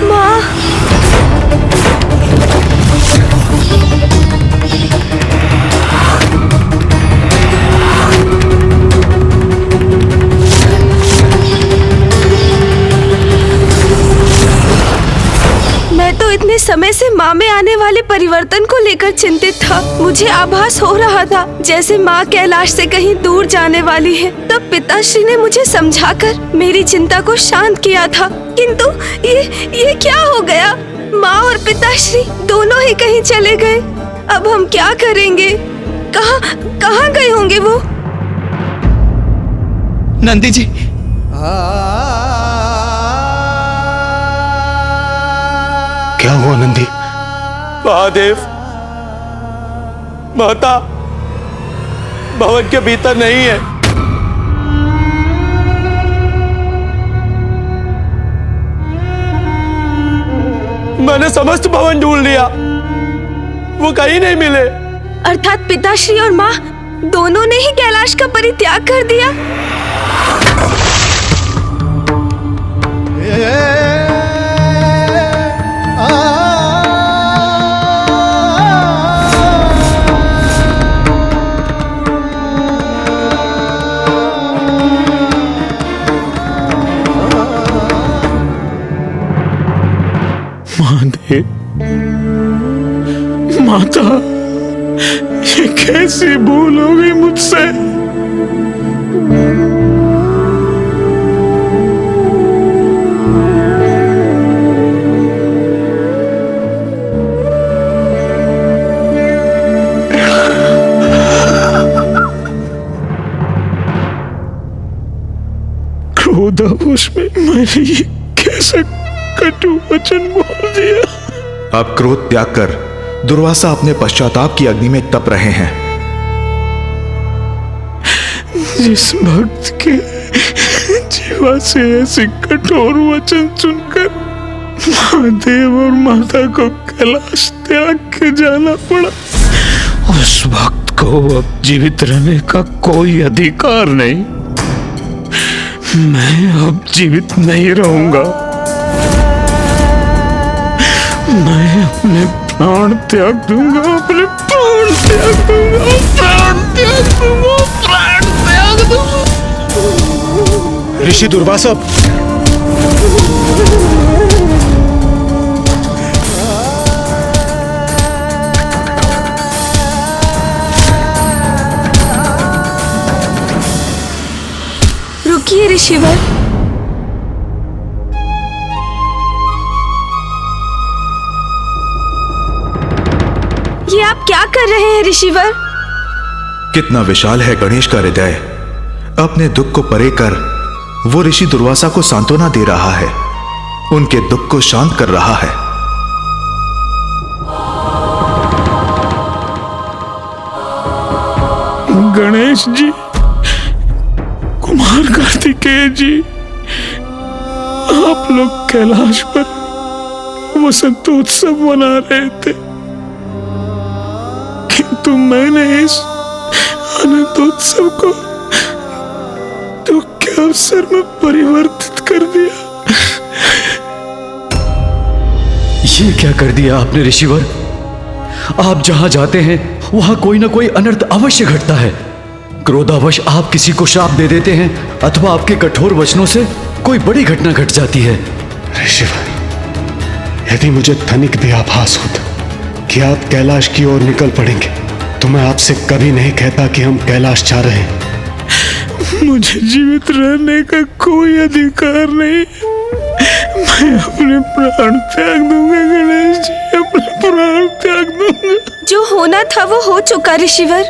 Speaker 3: माँ, मैं तो इतने समय से माँ में आने वाले परिवर्तन को लेकर चिंतित था। मुझे आभास हो रहा था जैसे माँ कैलाश से कहीं दूर जाने वाली है। तब पिताश्री ने मुझे समझाकर मेरी चिंता को शांत किया था, किंतु ये क्या हो गया? माँ और पिताश्री दोनों ही कहीं चले गए। अब हम क्या करेंगे? कहाँ गए होंगे वो?
Speaker 18: नंदी जी,
Speaker 16: क्या हुआ नंदी?
Speaker 6: महादेव, माता भवन के भीतर नहीं है। मैंने समस्त भवन ढूंढ लिया, वो कहीं नहीं मिले।
Speaker 3: अर्थात पिताश्री और माँ दोनों ने ही कैलाश का परित्याग कर दिया।
Speaker 14: महादेव, माता, ये कैसी भूल हो गई मुझसे। क्रोधावश में मैंने ये कैसा कटु वचन बोल दिया।
Speaker 5: अब क्रोध त्याग कर दुर्वासा अपने पश्चाताप की अग्नि में तप रहे हैं।
Speaker 14: जिस भक्त के जीवा से ऐसे कठोर वचन सुनकर महादेव और माता को कैलाश त्याग के जाना पड़ा, उस भक्त को अब जीवित रहने का कोई अधिकार नहीं। मैं अब जीवित नहीं रहूंगा। मैं अपने प्राण त्याग दूंगा, अपने प्राण त्याग दूंगा, प्राण त्याग दूंगा, प्राण त्याग दूंगा।
Speaker 16: ऋषि दुर्वासा,
Speaker 3: रुकिए ऋषिवर। ये आप क्या कर रहे हैं ऋषिवर?
Speaker 5: कितना विशाल है गणेश का हृदय। अपने दुख को परे कर वो ऋषि दुर्वासा को सांत्वना दे रहा है, उनके दुख को शांत कर रहा है।
Speaker 14: गणेश जी, कुमार कार्तिकेय जी, आप लोग कैलाश पर वसंतोत्सव मना रहे थे, किंतु मैंने इस अनंतोत्सव को दुख के अवसर में परिवर्तित कर दिया।
Speaker 2: ये क्या कर दिया आपने ऋषिवर? आप जहां जाते हैं वहां कोई ना कोई अनर्थ अवश्य घटता है। क्रोधावश आप किसी को श्राप दे देते हैं अथवा आपके कठोर वचनों से कोई बड़ी घटना घट जाती है।
Speaker 16: ऋषिवर, यदि मुझे तनिक भी आभास होता कि आप कैलाश की ओर निकल पड़ेंगे तो मैं आपसे कभी नहीं कहता कि हम कैलाश जा रहे हैं।
Speaker 14: मुझे जीवित रहने का कोई अधिकार नहीं। मैं अपने प्राण त्याग दूंगा गणेश जी, अपने प्राण त्याग दूंगा।
Speaker 3: जो होना था वो हो चुका ऋषिवर।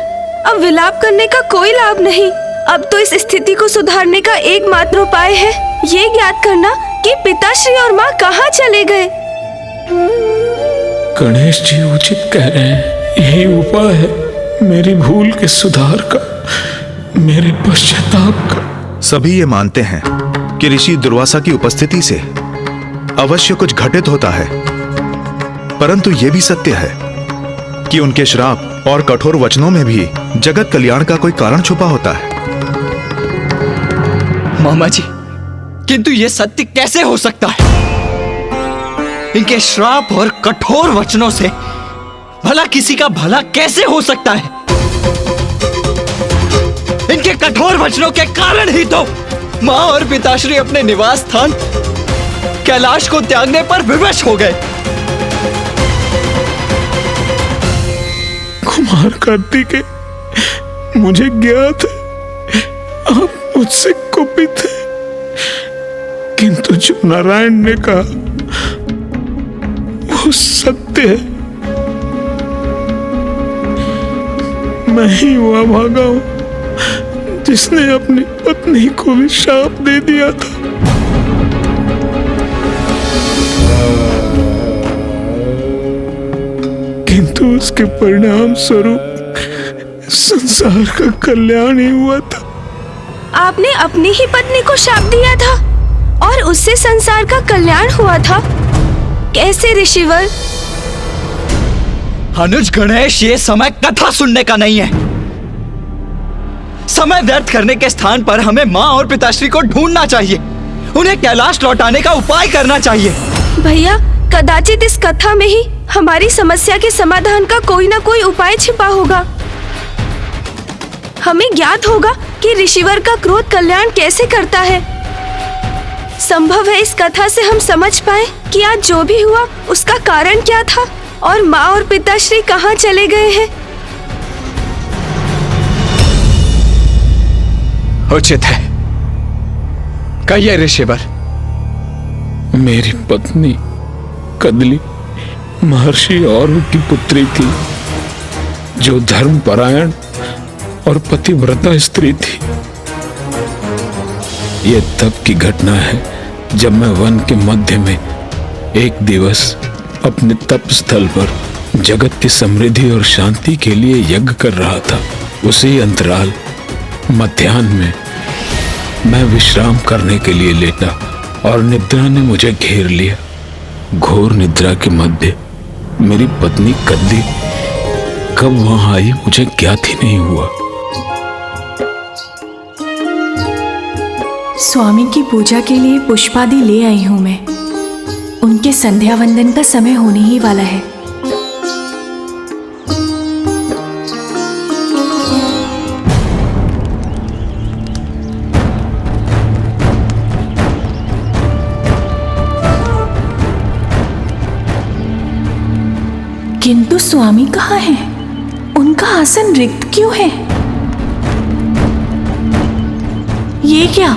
Speaker 3: अब विलाप करने का कोई लाभ नहीं। अब तो इस स्थिति को सुधारने का एकमात्र उपाय है ये ज्ञात करना कि पिताश्री और माँ कहाँ चले गए।
Speaker 14: गणेश जी उचित कह रहे हैं। यही उपाय है मेरी भूल के सुधार का, मेरे पश्चाताप का।
Speaker 5: सभी ये मानते हैं कि ऋषि दुर्वासा की उपस्थिति से अवश्य कुछ घटित होता है, परंतु यह भी सत्य है कि उनके श्राप और कठोर वचनों में भी जगत कल्याण का कोई कारण छुपा होता है।
Speaker 18: मामा जी, किंतु यह सत्य कैसे हो सकता है? इनके श्राप और कठोर वचनों से भला किसी का भला कैसे हो सकता है? इनके कठोर वचनों के कारण ही तो मां और पिताश्री अपने निवास स्थान कैलाश को त्यागने पर विवश हो गए।
Speaker 14: कुमार कार्तिकेय, मुझे ज्ञात है आप मुझसे कुपित हैं, किंतु जो नारायण ने कहा वो सत्य है। मैं ही वो अभागा हूं जिसने अपनी पत्नी को भी शाप दे दिया था। किंतु उसके परिणाम स्वरूप संसार का कल्याण ही हुआ था।
Speaker 3: आपने अपनी ही पत्नी को शाप दिया था और उससे संसार का कल्याण हुआ था? कैसे ऋषिवर?
Speaker 18: अनुज गणेश, ये समय कथा सुनने का नहीं है। समय व्यर्थ करने के स्थान पर हमें मां और पिताश्री को ढूंढना चाहिए। उन्हें कैलाश लौटाने का उपाय करना चाहिए।
Speaker 3: भैया, कदाचित इस कथा में ही हमारी समस्या के समाधान का कोई ना कोई उपाय छिपा होगा। हमें ज्ञात होगा कि ऋषिवर का क्रोध कल्याण कैसे करता है। संभव है इस कथा से हम समझ पाए कि आज जो भी हुआ उसका कारण क्या था और माँ और पिताश्री कहाँ चले गए हैं।
Speaker 18: उचित है, कहिए ऋषिवर।
Speaker 14: मेरी पत्नी कदली महर्षि औरव की पुत्री थी, जो धर्मपरायण और पतिव्रता स्त्री थी। यह तब की घटना है जब मैं वन के मध्य में एक दिवस अपने तप स्थल पर जगत की समृद्धि और शांति के लिए यज्ञ कर रहा था। उसी अंतराल मध्याह्न में मैं विश्राम करने के लिए लेटा और निद्रा ने मुझे घेर लिया। घोर निद्रा के मध्य मेरी पत्नी कदली कब वहां आई मुझे ज्ञात ही नहीं हुआ।
Speaker 19: स्वामी की पूजा के लिए पुष्पादि ले आई हूं मैं। उनके संध्या वंदन का समय होने ही वाला है। किंतु स्वामी कहाँ हैं? उनका आसन रिक्त क्यों है? ये क्या?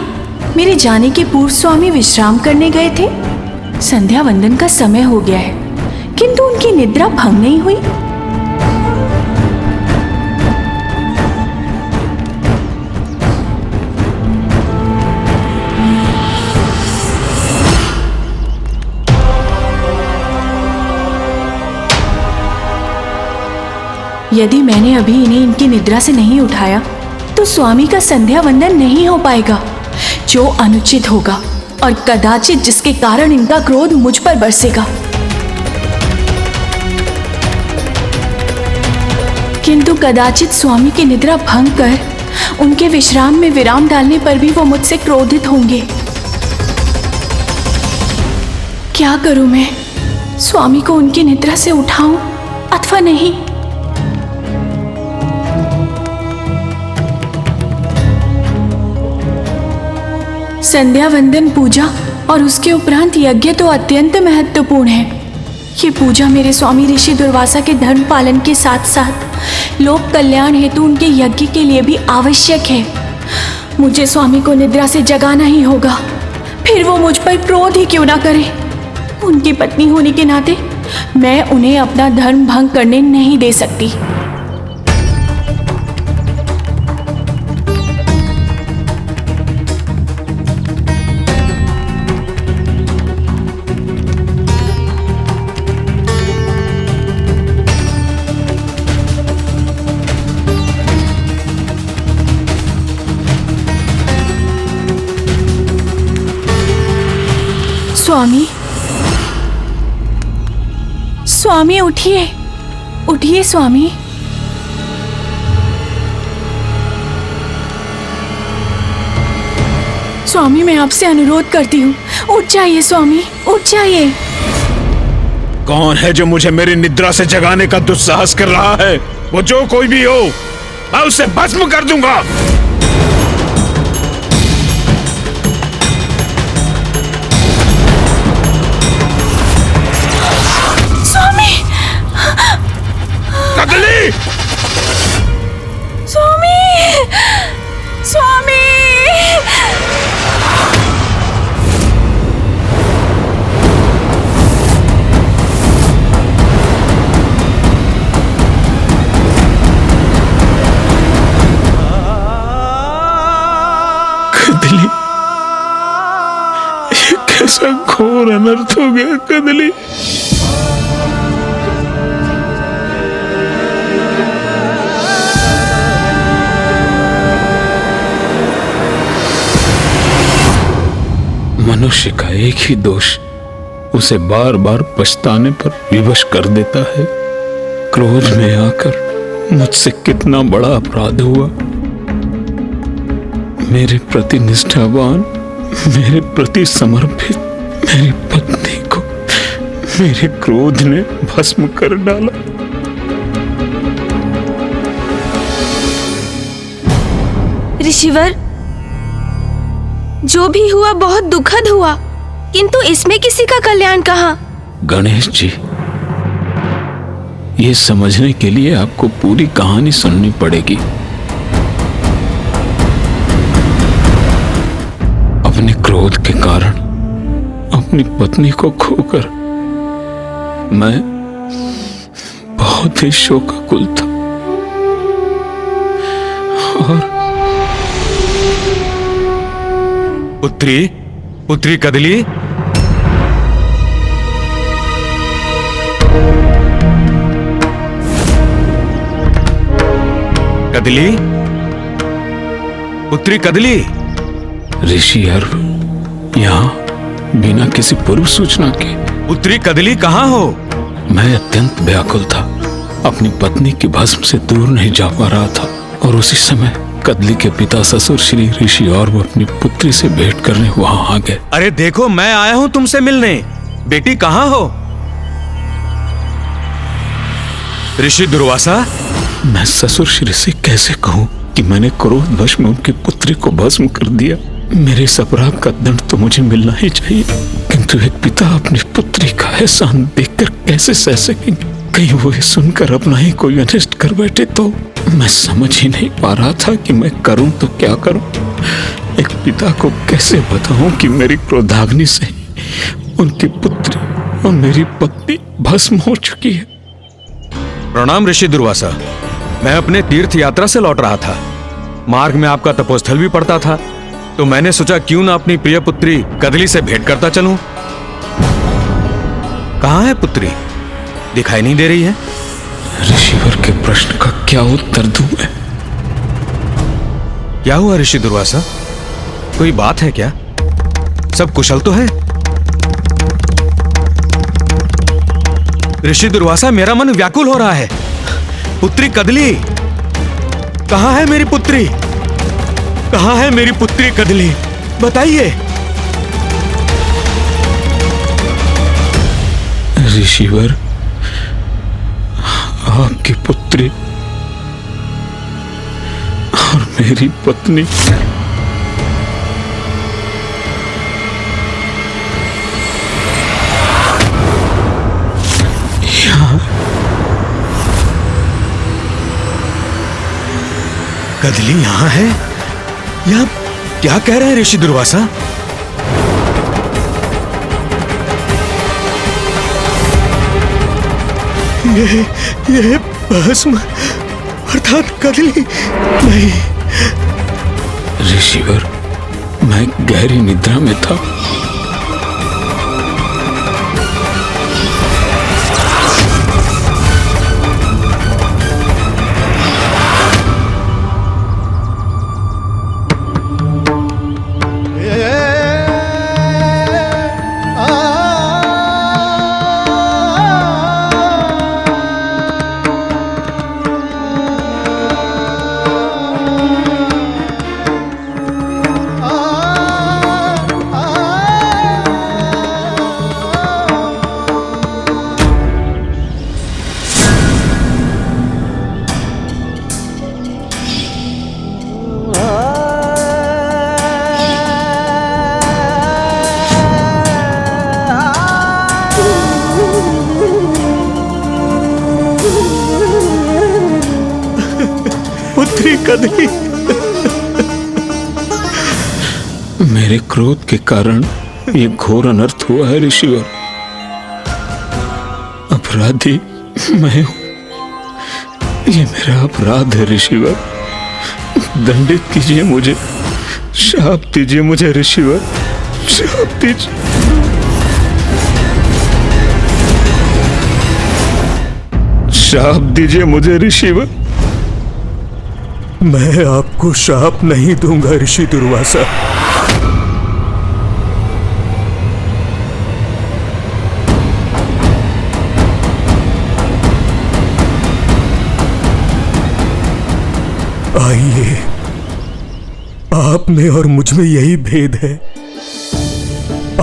Speaker 19: मेरे जाने के पूर्व स्वामी विश्राम करने गए थे। संध्या वंदन का समय हो गया है, किंतु उनकी निद्रा भंग नहीं हुई। यदि मैंने अभी इन्हें इनकी निद्रा से नहीं उठाया तो स्वामी का संध्या वंदन नहीं हो पाएगा, जो अनुचित होगा और कदाचित जिसके कारण इनका क्रोध मुझ पर बरसेगा। किंतु कदाचित स्वामी की निद्रा भंग कर उनके विश्राम में विराम डालने पर भी वो मुझसे क्रोधित होंगे। क्या करूं मैं? स्वामी को उनकी निद्रा से उठाऊं अथवा नहीं? संध्या वंदन पूजा और उसके उपरांत यज्ञ तो अत्यंत महत्वपूर्ण है। ये पूजा मेरे स्वामी ऋषि दुर्वासा के धर्म पालन के साथ साथ लोक कल्याण हेतु उनके यज्ञ के लिए भी आवश्यक है। मुझे स्वामी को निद्रा से जगाना ही होगा, फिर वो मुझ पर क्रोध ही क्यों ना करे। उनकी पत्नी होने के नाते मैं उन्हें अपना धर्म भंग करने नहीं दे सकती। स्वामी, स्वामी उठिए, उठिए स्वामी। स्वामी मैं आपसे अनुरोध करती हूँ, उठ जाइए स्वामी, उठ जाइए।
Speaker 14: कौन है जो मुझे मेरी निद्रा से जगाने का दुस्साहस कर रहा है? वो जो कोई भी हो, मैं उसे भस्म कर दूंगा।
Speaker 19: स्वामी!
Speaker 14: कदली!
Speaker 19: स्वामी! स्वामी!
Speaker 14: कदली, ये कैसा घोर अनर्थ हो गया कदली। मनुष्य का एक ही दोष उसे बार बार पछताने पर विवश कर देता है। क्रोध में आकर मुझसे कितना बड़ा अपराध हुआ। मेरे प्रति निष्ठावान, मेरे प्रति समर्पित मेरी पत्नी को मेरे क्रोध ने भस्म कर डाला।
Speaker 3: ऋषिवर, जो भी हुआ बहुत दुखद हुआ, किंतु इसमें किसी का कल्याण कहाँ?
Speaker 14: गणेश जी, ये समझने के लिए आपको पूरी कहानी सुननी पड़ेगी। अपने क्रोध के कारण अपनी पत्नी को खोकर मैं बहुत ही शोकाकुल था और
Speaker 11: पुत्री कदली, कदली, पुत्री कदली।
Speaker 14: ऋषि अर्व यहाँ बिना किसी पूर्व सूचना के।
Speaker 11: पुत्री कदली कहाँ हो?
Speaker 14: मैं अत्यंत व्याकुल था, अपनी पत्नी की भस्म से दूर नहीं जा पा रहा था और उसी समय कदली के पिता ससुर श्री ऋषि और वो अपनी पुत्री से भेंट करने वहां आ गए।
Speaker 11: अरे देखो, मैं आया हूं तुमसे मिलने। बेटी कहाँ हो? ऋषि दुर्वासा?
Speaker 14: मैं ससुर श्री से कैसे कहूं कि मैंने क्रोधवश में उनकी पुत्री को भस्म कर दिया। मेरे इस अपराध का दंड तो मुझे मिलना ही चाहिए, किंतु एक पिता अपनी पुत्री का एहसान देखकर कैसे सह सकेंगे? कहीं वो ये सुनकर अपना ही कोई अनिष्ट कर बैठे तो। मैं समझ ही नहीं पा रहा था कि मैं करूं तो क्या करूं। एक पिता को कैसे बताऊं कि मेरी क्रोधाग्नि से उनकी पुत्री और मेरी पत्नी भस्म हो चुकी है।
Speaker 11: प्रणाम ऋषि दुर्वासा। मैं अपने तीर्थ यात्रा से लौट रहा था। मार्ग में आपका तपोस्थल भी पड़ता था, तो मैंने सोचा क्यों ना अपनी प्रिय पुत्री कदली से भेंट करता चलूं। कहाँ है पुत्री? दिखाई नहीं दे रही है।
Speaker 14: ऋषिवर के प्रश्न का क्या उत्तर दूं मैं?
Speaker 11: क्या हुआ ऋषि दुर्वासा? कोई बात है क्या? सब कुशल तो है? ऋषि दुर्वासा, मेरा मन व्याकुल हो रहा है। पुत्री कदली, कहाँ है मेरी पुत्री? कहाँ है मेरी पुत्री कदली? बताइए।
Speaker 14: ऋषिवर, आपकी पुत्री और मेरी पत्नी यहाँ।
Speaker 11: कदली यहाँ है? यह क्या कह रहे हैं ऋषि दुर्वासा? ये भस्म अर्थात कदली नहीं।
Speaker 14: ऋषिवर, मैं गहरी निद्रा में था। पुत्री कदली। मेरे क्रोध के कारण ये घोर अनर्थ हुआ है ऋषिवर। अपराधी मैं हूं, ये मेरा अपराध है ऋषिवर। दंडित कीजिए मुझे, श्राप दीजिए मुझे ऋषिवर, श्राप दीजिए। श्राप दीजिए मुझे ऋषिवर।
Speaker 20: मैं आपको श्राप नहीं दूंगा ऋषि दुर्वासा। आइए, आप में और मुझ में यही भेद है।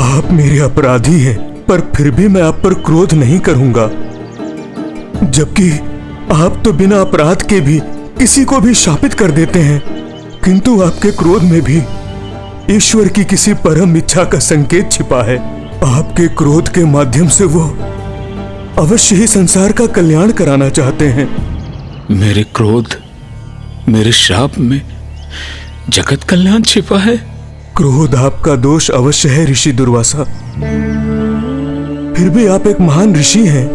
Speaker 20: आप मेरे अपराधी हैं, पर फिर भी मैं आप पर क्रोध नहीं करूंगा, जबकि आप तो बिना अपराध के भी किसी को भी शापित कर देते हैं। किंतु आपके क्रोध में भी ईश्वर की किसी परम इच्छा का संकेत छिपा है। आपके क्रोध के माध्यम से वो अवश्य ही संसार का कल्याण कराना चाहते हैं।
Speaker 14: मेरे क्रोध, मेरे श्राप में जगत कल्याण छिपा है।
Speaker 20: क्रोध आपका दोष अवश्य है ऋषि दुर्वासा, फिर भी आप एक महान ऋषि हैं।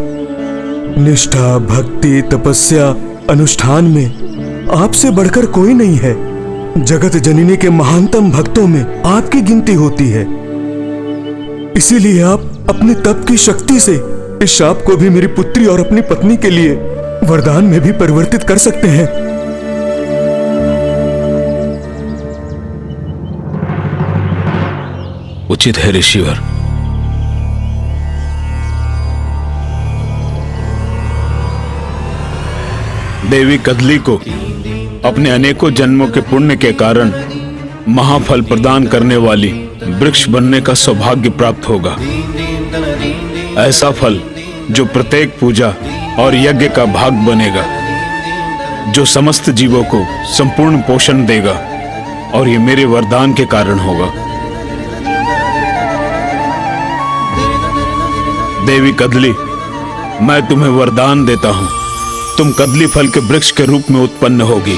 Speaker 20: निष्ठा, भक्ति, तपस्या, अनुष्ठान में आपसे बढ़कर कोई नहीं है। जगत जननी के महानतम भक्तों में आपकी गिनती होती है। इसीलिए आप अपने तप की शक्ति से इस शाप को भी मेरी पुत्री और अपनी पत्नी के लिए वरदान में भी परिवर्तित कर सकते हैं।
Speaker 14: उचित है ऋषिवर। देवी कदली को अपने अनेकों जन्मों के पुण्य के कारण महाफल प्रदान करने वाली वृक्ष बनने का सौभाग्य प्राप्त होगा। ऐसा फल जो प्रत्येक पूजा और यज्ञ का भाग बनेगा, जो समस्त जीवों को संपूर्ण पोषण देगा, और ये मेरे वरदान के कारण होगा। देवी कदली, मैं तुम्हें वरदान देता हूं, तुम कदली फल के वृक्ष के रूप में उत्पन्न होगी।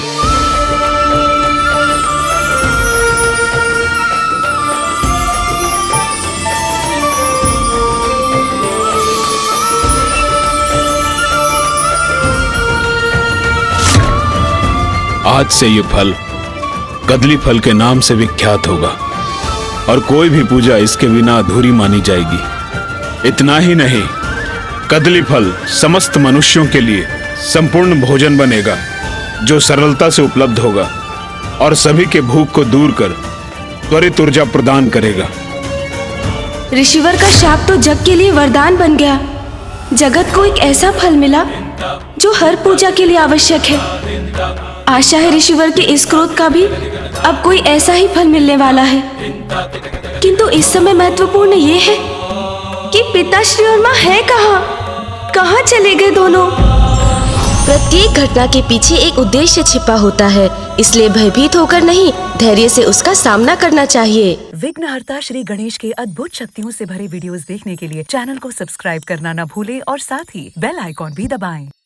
Speaker 14: आज से ये फल कदली फल के नाम से विख्यात होगा, और कोई भी पूजा इसके बिना अधूरी मानी जाएगी। इतना ही नहीं, कदली फल समस्त मनुष्यों के लिए संपूर्ण भोजन बनेगा, जो सरलता से उपलब्ध होगा और सभी के भूख को दूर कर त्वरित ऊर्जा प्रदान करेगा।
Speaker 3: ऋषिवर का शाप तो जग के लिए वरदान बन गया। जगत को एक ऐसा फल मिला जो हर पूजा के लिए आवश्यक है। आशा है ऋषिवर के इस क्रोध का भी अब कोई ऐसा ही फल मिलने वाला है। किंतु इस समय महत्वपूर्ण ये है कि पिताश्री और माँ है कहाँ चले गए दोनों?
Speaker 21: प्रत्येक घटना के पीछे एक उद्देश्य छिपा होता है, इसलिए भयभीत होकर नहीं, धैर्य से उसका सामना करना चाहिए।
Speaker 22: विघ्नहर्ता श्री गणेश के अद्भुत शक्तियों से भरे वीडियोस देखने के लिए चैनल को सब्सक्राइब करना न भूलें और साथ ही बेल आइकॉन भी दबाएं।